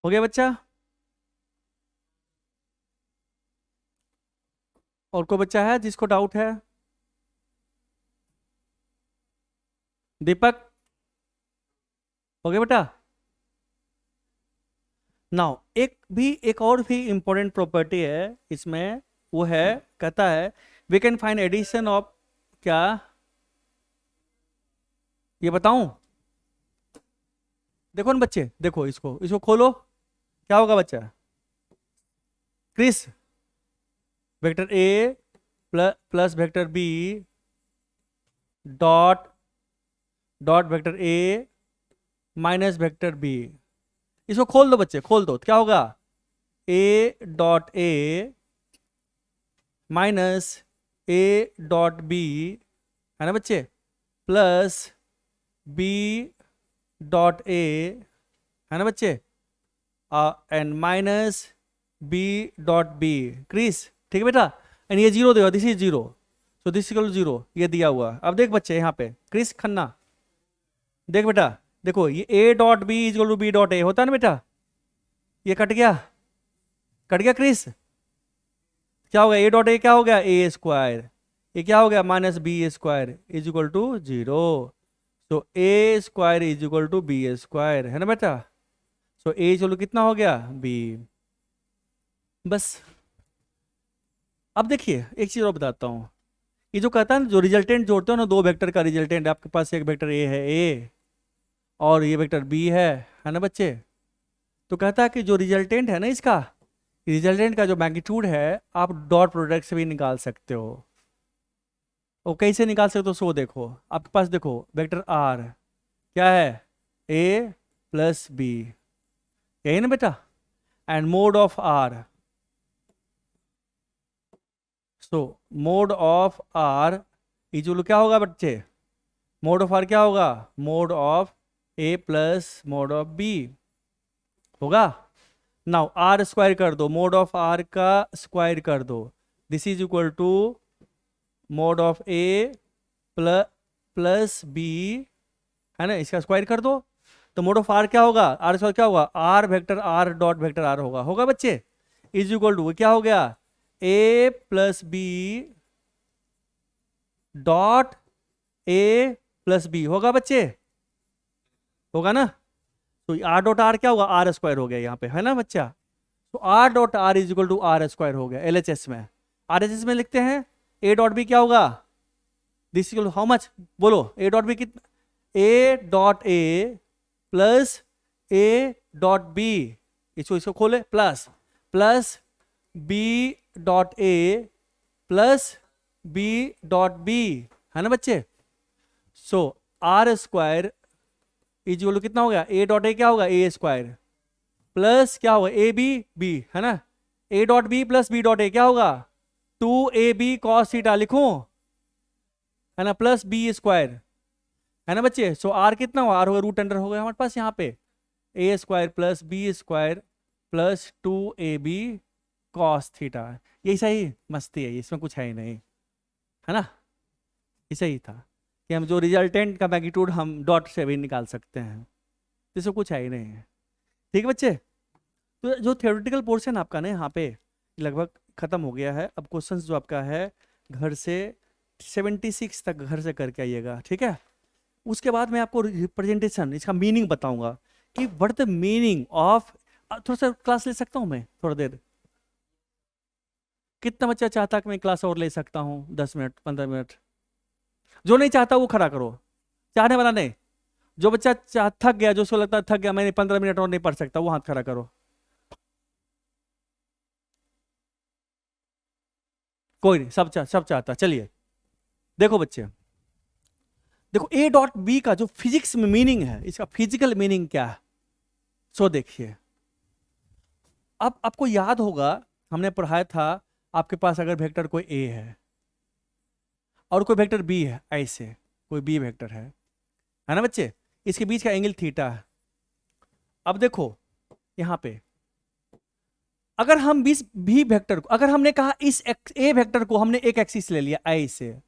हो गया बच्चा? और कोई बच्चा है जिसको डाउट है? दीपक, हो गया बेटा? नाउ एक और भी इंपॉर्टेंट प्रॉपर्टी है इसमें, वो है, कहता है we can find addition of, क्या ये बताऊं? देखो ना बच्चे, देखो इसको खोलो, क्या होगा बच्चा, Chris, vector A plus vector B dot vector A minus vector B, इसको खोल दो बच्चे, खोल दो, तो क्या होगा, A dot A minus A dot B, है ना बच्चे, प्लस बी डॉट ए, है ना बच्चे, and minus B dot B, Chris, ठीक है बेटा। एंड ये 0 देगा, this is 0, so this equal 0, ये दिया हुआ। अब देख बच्चे यहाँ पे, क्रिस खन्ना, देख बेटा, देखो ये A dot B is equal to B dot A होता है ना बेटा, ये कट गया, कट गया क्रिस, क्या हो गया, ए डॉट ए क्या हो गया, ए स्क्वायर, ये क्या हो गया, minus B square is equal to 0, तो A square is equal to B square, है ना बेटा। सो ए चलो कितना हो गया, बी। बस अब देखिए एक चीज और बताता हूँ, ये जो कहता है ना, जो रिजल्टेंट जोड़ते हो ना, दो वेक्टर का रिजल्टेंट, आपके पास एक वेक्टर ए है ए, और ये वेक्टर बी है ना बच्चे। तो कहता है कि जो रिजल्टेंट है ना इसका, रिजल्टेंट का जो मैग्नीट्यूड है आप डॉट प्रोडक्ट से भी निकाल सकते हो। वो कैसे निकाल सकते हो, सो देखो आपके पास, देखो वेक्टर आर क्या है, ए प्लस बी, यही ना बेटा, and mod of R, so mod of R equal क्या होगा बच्चे, मोड ऑफ आर क्या होगा, mod of A plus mod of B होगा। नाउ आर स्क्वायर कर दो, मोड ऑफ आर का स्क्वायर कर दो, this is equal to mod of A plus B, है ना, इसका स्क्वायर कर दो। तो मोड ऑफ आर क्या होगा, आर स्क्वायर क्या होगा, R vector R dot vector R होगा बच्चे, इज इक्वल टू क्या हो गया, A plus B dot A plus B होगा बच्चे, होगा ना। तो आर डॉट आर क्या होगा, आर स्क्वायर हो गया यहाँ पे, है ना बच्चा। तो R dot R is equal to R square हो गया एलएचएस में। आरएचएस में लिखते हैं ए डॉट बी क्या होगा, दिस इक्वल हाउ मच, बोलो ए डॉट बी कितना, A dot A plus A dot B, इसको खोले plus plus B dot A plus B dot B, है ना बच्चे। So R square is equal to कितना हो गया, ए डॉट ए क्या होगा, ए स्क्वायर प्लस क्या होगा, ए बी बी, है ना, A dot B plus B dot A क्या होगा, 2ab cos थीटा लिखूं, है ना, प्लस बी स्क्वायर, है ना बच्चे। सो आर कितना हुआ, आर होगा रूट अंडर हो गया हमारे पास यहाँ पे, A square plus B square plus 2ab cos theta. यही सही मस्ती है, इसमें कुछ है ही नहीं, है ना। ऐसा ही था कि हम जो रिजल्टेंट का मैग्नीट्यूड हम डॉट से भी निकाल सकते हैं, इसमें कुछ है ही नहीं है। ठीक है बच्चे। तो जो थ्योरेटिकल पोर्शन आपका ना यहाँ पे लगभग खत्म हो गया है। अब क्वेश्चंस जो आपका है घर से 76 तक घर से करके आइएगा, ठीक है। उसके बाद मैं आपको रिप्रेजेंटेशन इसका मीनिंग बताऊंगा कि व्हाट द मीनिंग ऑफ, थोड़ा सा क्लास ले सकता हूँ मैं थोड़ा देर, कितना बच्चा चाहता कि मैं क्लास और ले सकता हूँ, 10 मिनट 15 मिनट, जो नहीं चाहता वो खड़ा करो, चाहने वाला नहीं, जो बच्चा थक गया, जो उसको लगता है थक गया मैंने 15 मिनट और नहीं पढ़ सकता, वो हाथ खड़ा करो। कोई नहीं, सब चाहता, चलिए देखो बच्चे, देखो ए डॉट बी का जो फिजिक्स में मीनिंग है, इसका फिजिकल मीनिंग क्या है, सो देखिए। अब आपको याद होगा हमने पढ़ाया था, आपके पास अगर वेक्टर कोई ए है और कोई वेक्टर बी है, ऐसे कोई बी वेक्टर है ना बच्चे, इसके बीच का एंगल थीटा है। अब देखो यहां पे अगर हम बी वेक्टर को, अगर हमने कहा इस ए वेक्टर को हमने एक एक्सिस ले लिया, ऐसे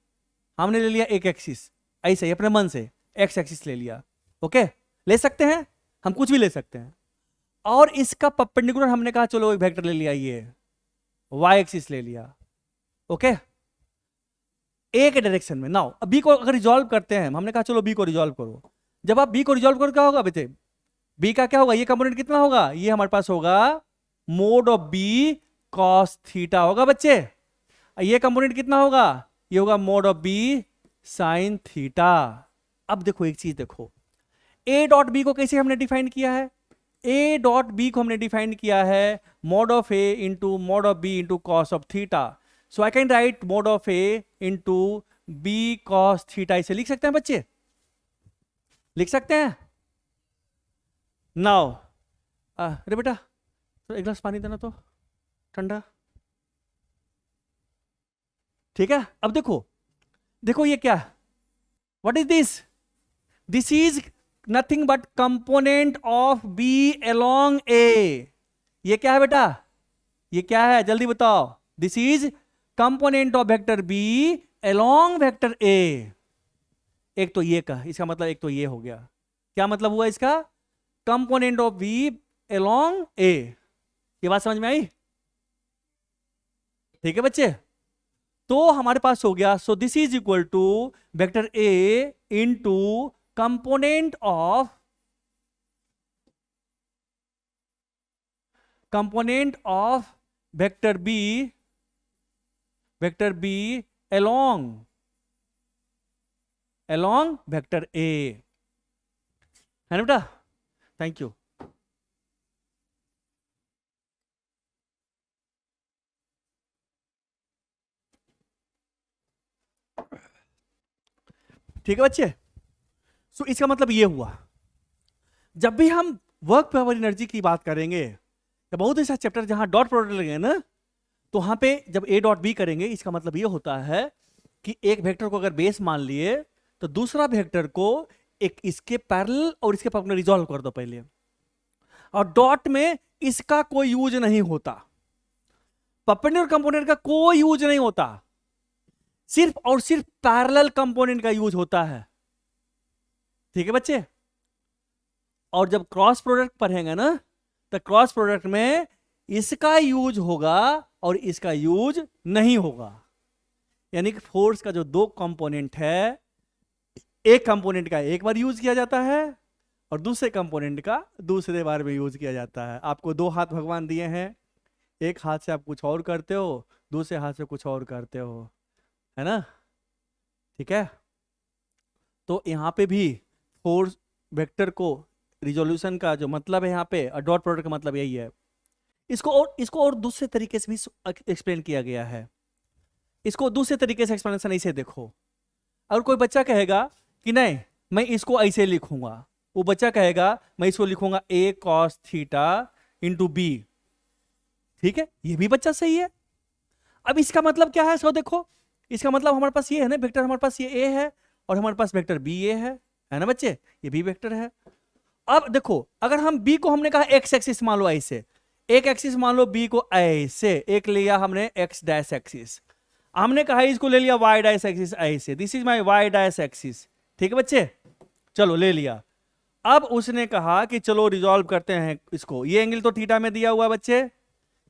हमने ले लिया एक एक्सिस, ऐसे ही अपने मन से एक्स एक्सिस ले लिया, ओके, ले सकते हैं हम, कुछ भी ले सकते हैं। और इसका परपेंडिकुलर हमने कहा चलो एक वेक्टर ले लिया, ये वाई एक्सिस ले लिया, ओके, ए के डायरेक्शन में। नाउ बी को अगर रिजॉल्व करते हैं, हमने कहा चलो बी को रिजॉल्व करो, जब आप बी को रिजॉल्व करो क्या होगा बेटे, बी का क्या होगा, ये कंपोनेंट कितना होगा, ये हमारे पास होगा mod of B cos theta होगा बच्चे। ये कंपोनेंट कितना होगा, ये होगा mod of B sine theta. अब देखो एक चीज देखो, ए डॉट बी को कैसे हमने डिफाइन किया है, ए डॉट बी को हमने डिफाइन किया है mod of A into mod of B into cos of theta. So I can write mod of A into B cos theta, इसे लिख सकते हैं बच्चे, लिख सकते हैं। नाउ अरे बेटा तो एक गिलास पानी देना तो ठंडा, ठीक है। अब देखो देखो ये क्या, what is this, this is nothing but component of B along A. ये क्या है बेटा, ये क्या है जल्दी बताओ, this is component of vector B along vector A. एक तो ये का, इसका मतलब एक तो ये हो गया, क्या मतलब हुआ इसका, component of B along A. ये बात समझ में आई, ठीक है बच्चे। तो हमारे पास हो गया, so this is equal to vector A into component of vector B along vector A. है ना बेटा? Thank you. ठीक है बच्चे? सो इसका मतलब ये हुआ, जब भी हम वर्क पावर एनर्जी की बात करेंगे, तो बहुत ऐसा चैप्टर जहां डॉट प्रोडक्ट लगेगा ना, तो वहां पे जब ए डॉट बी करेंगे, इसका मतलब ये होता है कि एक वेक्टर को अगर बेस मान लिए, तो दूसरा वेक्टर को एक इसके पैरेलल और इसके पर रिजॉल्व कर दो पहले, और डॉट में इसका कोई यूज नहीं होता, परपेंडिकुलर कंपोनेंट का कोई यूज नहीं होता, सिर्फ और सिर्फ पैरेलल कंपोनेंट का यूज होता है। ठीक है बच्चे? और जब क्रॉस प्रोडक्ट पढ़ेंगे ना, तो क्रॉस प्रोडक्ट में इसका यूज होगा और इसका यूज नहीं होगा। यानी कि फोर्स का जो दो कंपोनेंट है, एक कंपोनेंट का एक बार यूज किया जाता है और दूसरे कंपोनेंट का दूसरे बार में यूज किया जाता है। आपको दो हाथ भगवान दिए हैं, एक हाथ से आप कुछ और करते हो, दूसरे हाथ से कुछ और करते हो, है ना? ठीक है? तो यहां पे भी फोर्स वेक्टर को रिजोल्यूशन का जो मतलब है यहाँ पे, डॉट प्रोडक्ट का मतलब यही है। इसको और दूसरे तरीके से भी एक्सप्लेन किया गया है। इसको दूसरे तरीके से एक्सप्लेनेशन ऐसे देखो, अगर कोई बच्चा कहेगा कि नहीं मैं इसको ऐसे लिखूंगा, वो बच्चा कहेगा मैं इसको लिखूंगा a cos theta into B, ठीक है, ये भी बच्चा सही है। अब इसका मतलब क्या है? सो देखो, इसका मतलब हमारे पास ये है ना, वेक्टर हमारे पास ये a है और हमारे पास वेक्टर b a है ना बच्चे? ये भी वेक्टर है। अब देखो, अगर हम b को हमने कहा एक्स एक्सिस मान लो ऐसे, एक एक्सिस मान लो b को ऐसे, एक लिया हमने एक्स डैश एक्सिस, हमने कहा इसको ले लिया वाई डैश एक्सिस ऐसे, this is my Y dash axis. ठीक है बच्चे? चलो ले लिया। अब उसने कहा कि चलो रिजॉल्व करते हैं इसको, ये एंगल तो थीटा में दिया हुआ है बच्चे,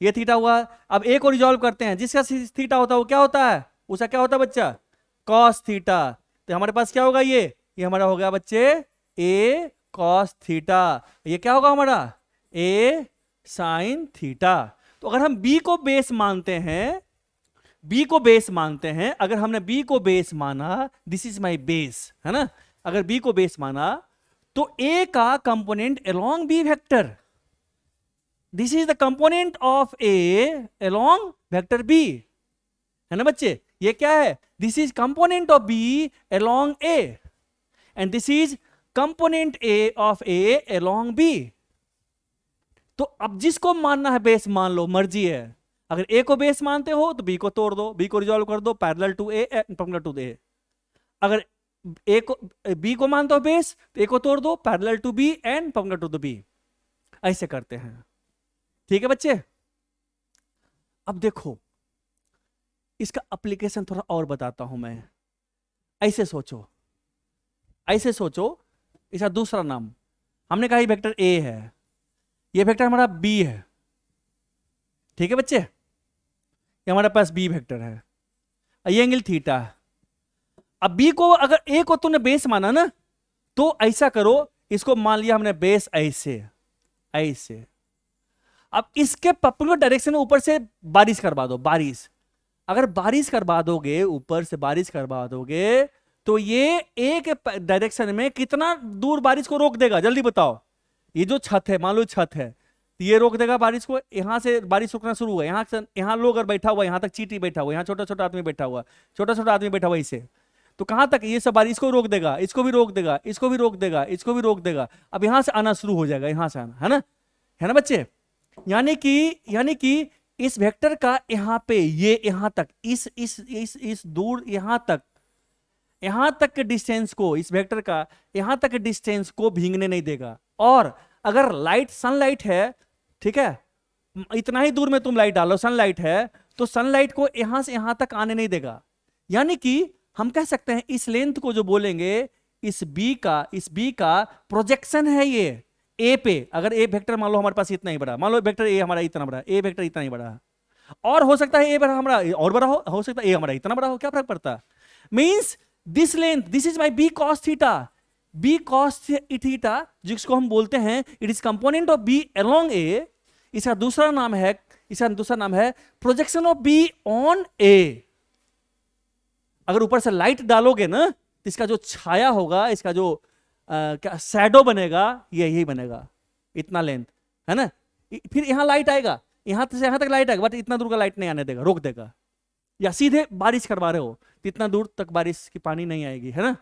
ये थीटा हुआ। अब ए को रिजॉल्व करते हैं, जिसका थीटा होता है वो क्या होता है? उसका क्या होता है बच्चा? Cos theta. तो हमारे पास क्या होगा? ये हमारा हो गया बच्चे ए कॉस थीटा, ये क्या होगा हमारा? ए साइन थीटा। तो अगर हम बी को बेस मानते हैं, बी को बेस मानते हैं, अगर हमने बी को बेस माना, दिस इज माई बेस, है ना? अगर बी को बेस माना तो ए का component along B vector, this is the component of A along vector B, है ना बच्चे? ये क्या है? This is component of B along A and this is component A of A along B. तो अब जिसको मानना है बेस मान लो, मर्जी है। अगर ए को बेस मानते हो तो बी को तोड़ दो, बी को रिजॉल्व कर दो parallel to A perpendicular to A. अगर ए को बी को मानते हो बेस, तो ए को तोड़ दो parallel to B and perpendicular to the B. ऐसे करते हैं। ठीक है बच्चे? अब देखो, इसका एप्लीकेशन थोड़ा और बताता हूं मैं। ऐसे सोचो, ऐसे सोचो, इसका दूसरा नाम हमने कहा ये वेक्टर ए है, ये वेक्टर हमारा बी है। ठीक है बच्चे? ये हमारे पास बी वेक्टर है, ये एंगल थीटा है। अब बी को, अगर ए को तूने बेस माना ना, तो ऐसा करो, इसको मान लिया हमने बेस ऐसे ऐसे। अब इसके परपेंडिकुलर डायरेक्शन में ऊपर से बारिश करवा दो, बारिश। अगर बारिश करवा दोगे, ऊपर से बारिश करवा दोगे, तो ये एक डायरेक्शन में कितना दूर बारिश को रोक देगा? जल्दी बताओ। ये जो छत है, मान लो छत है, तो ये रोक देगा बारिश को। यहां से बारिश रुकना शुरू हुआ, यहां से, यहां लोग अगर बैठा हुआ, यहां तक चींटी बैठा हुआ, यहां छोटा छोटा आदमी बैठा हुआ, छोटा छोटा आदमी बैठा हुआ इसे, तो कहां तक ये सब बारिश को रोक देगा? इसको भी रोक देगा, इसको भी रोक देगा, इसको भी रोक देगा। अब यहां से आना शुरू हो जाएगा, यहां से आना, है ना बच्चे? यानी कि इस वेक्टर का यहां पे, ये यहां तक, इस दूर यहां तक के डिस्टेंस को, इस वेक्टर का यहां तक के डिस्टेंस को भींगने नहीं देगा। और अगर लाइट, सनलाइट है, ठीक है, इतना ही दूर में तुम लाइट डालो, सनलाइट है, तो सनलाइट को यहां से यहां तक आने नहीं देगा। यानी कि हम कह सकते हैं इस लेंथ को जो बोलेंगे, इस बी का प्रोजेक्शन है ये ए पे। अगर ए वेक्टर मान लो हमारे पास इतना ही बड़ा, मान लो वेक्टर ए हमारा इतना बड़ा, ए वेक्टर इतना ही बड़ा, और हो सकता है ए हमारा और बड़ा हो सकता है ए हमारा इतना बड़ा हो, क्या फर्क पड़ता? Means this length, this is my B cos theta, B cos theta, जिसको हम बोलते हैं it is component of B along A. इसका दूसरा नाम है projection of B on A. अगर ऊपर से लाइट डालोगे ना, तो इसका जो छाया होगा, इसका जो क्या शैडो बनेगा, ये यही बनेगा, इतना लेंथ है ना। फिर यहाँ लाइट आएगा, यहाँ से यहाँ तक लाइट आएगा, बट इतना दूर का लाइट नहीं आने देगा, रोक देगा। या सीधे बारिश करवा रहे हो तो इतना दूर तक बारिश की पानी नहीं आएगी, है ना।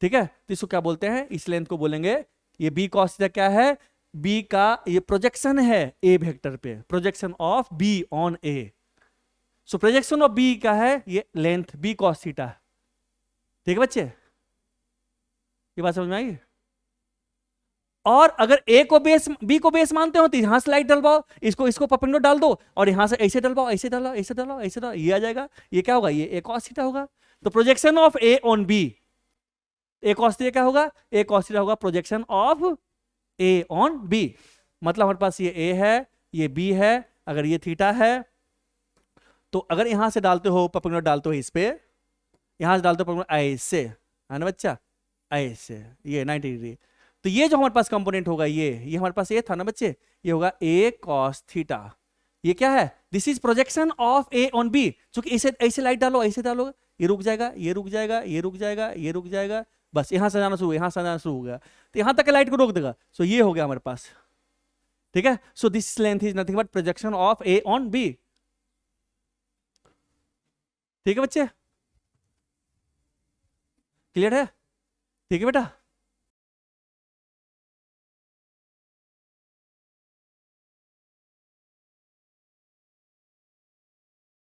ठीक है, तो इसको क्या बोलते हैं, इस लेंथ को बोलेंगे, ये बी कॉस थीटा क्या है, बी का ये प्रोजेक्शन है ए वेक्टर पे, projection of B on A. So projection of B का है ये लेंथ बी कॉस थीटा। ठीक है बच्चे, ये बात समझ में आई। और अगर ए को बेस बी को बेस मानते हो तो यहां से लाइट डलवाओ, इसको इसको परपेंडिकुलर डाल दो, और यहां से ऐसे डलवाओ, ऐसे डालो, ऐसे डालो, ऐसे डालो, ये आ जाएगा। ये क्या होगा, ये ए कॉस थीटा होगा। तो projection of A on B, A cos theta क्या होगा, ए कॉस थीटा होगा projection of A on B. मतलब हमारे पास ये ए है, ये बी है, अगर ये थीटा है, तो अगर यहां से डालते हो परपेंडिकुलर डालते हो इस पे, यहां से डालते हो परपेंडिकुलर ऐसे, है ना बच्चा, ऐसे, ये 90 डिग्री। तो ये जो हमारे पास कंपोनेंट होगा, ये हमारे पास ये था ना बच्चे, ये होगा ए कॉस थीटा। ये क्या है, this is projection of A on B. चूंकि ऐसे ऐसे लाइट डालो, ऐसे डालो, ये रुक जाएगा, ये रुक जाएगा, ये रुक जाएगा, ये रुक जाएगा, बस यहां से जाना शुरू, यहां से जाना शुरू हो गया, तो यहां तक लाइट को रोक देगा। सो ये हो गया हमारे पास। ठीक है, so this length is nothing but projection of A on B. ठीक है बच्चे, क्लियर है, ठीक है बेटा।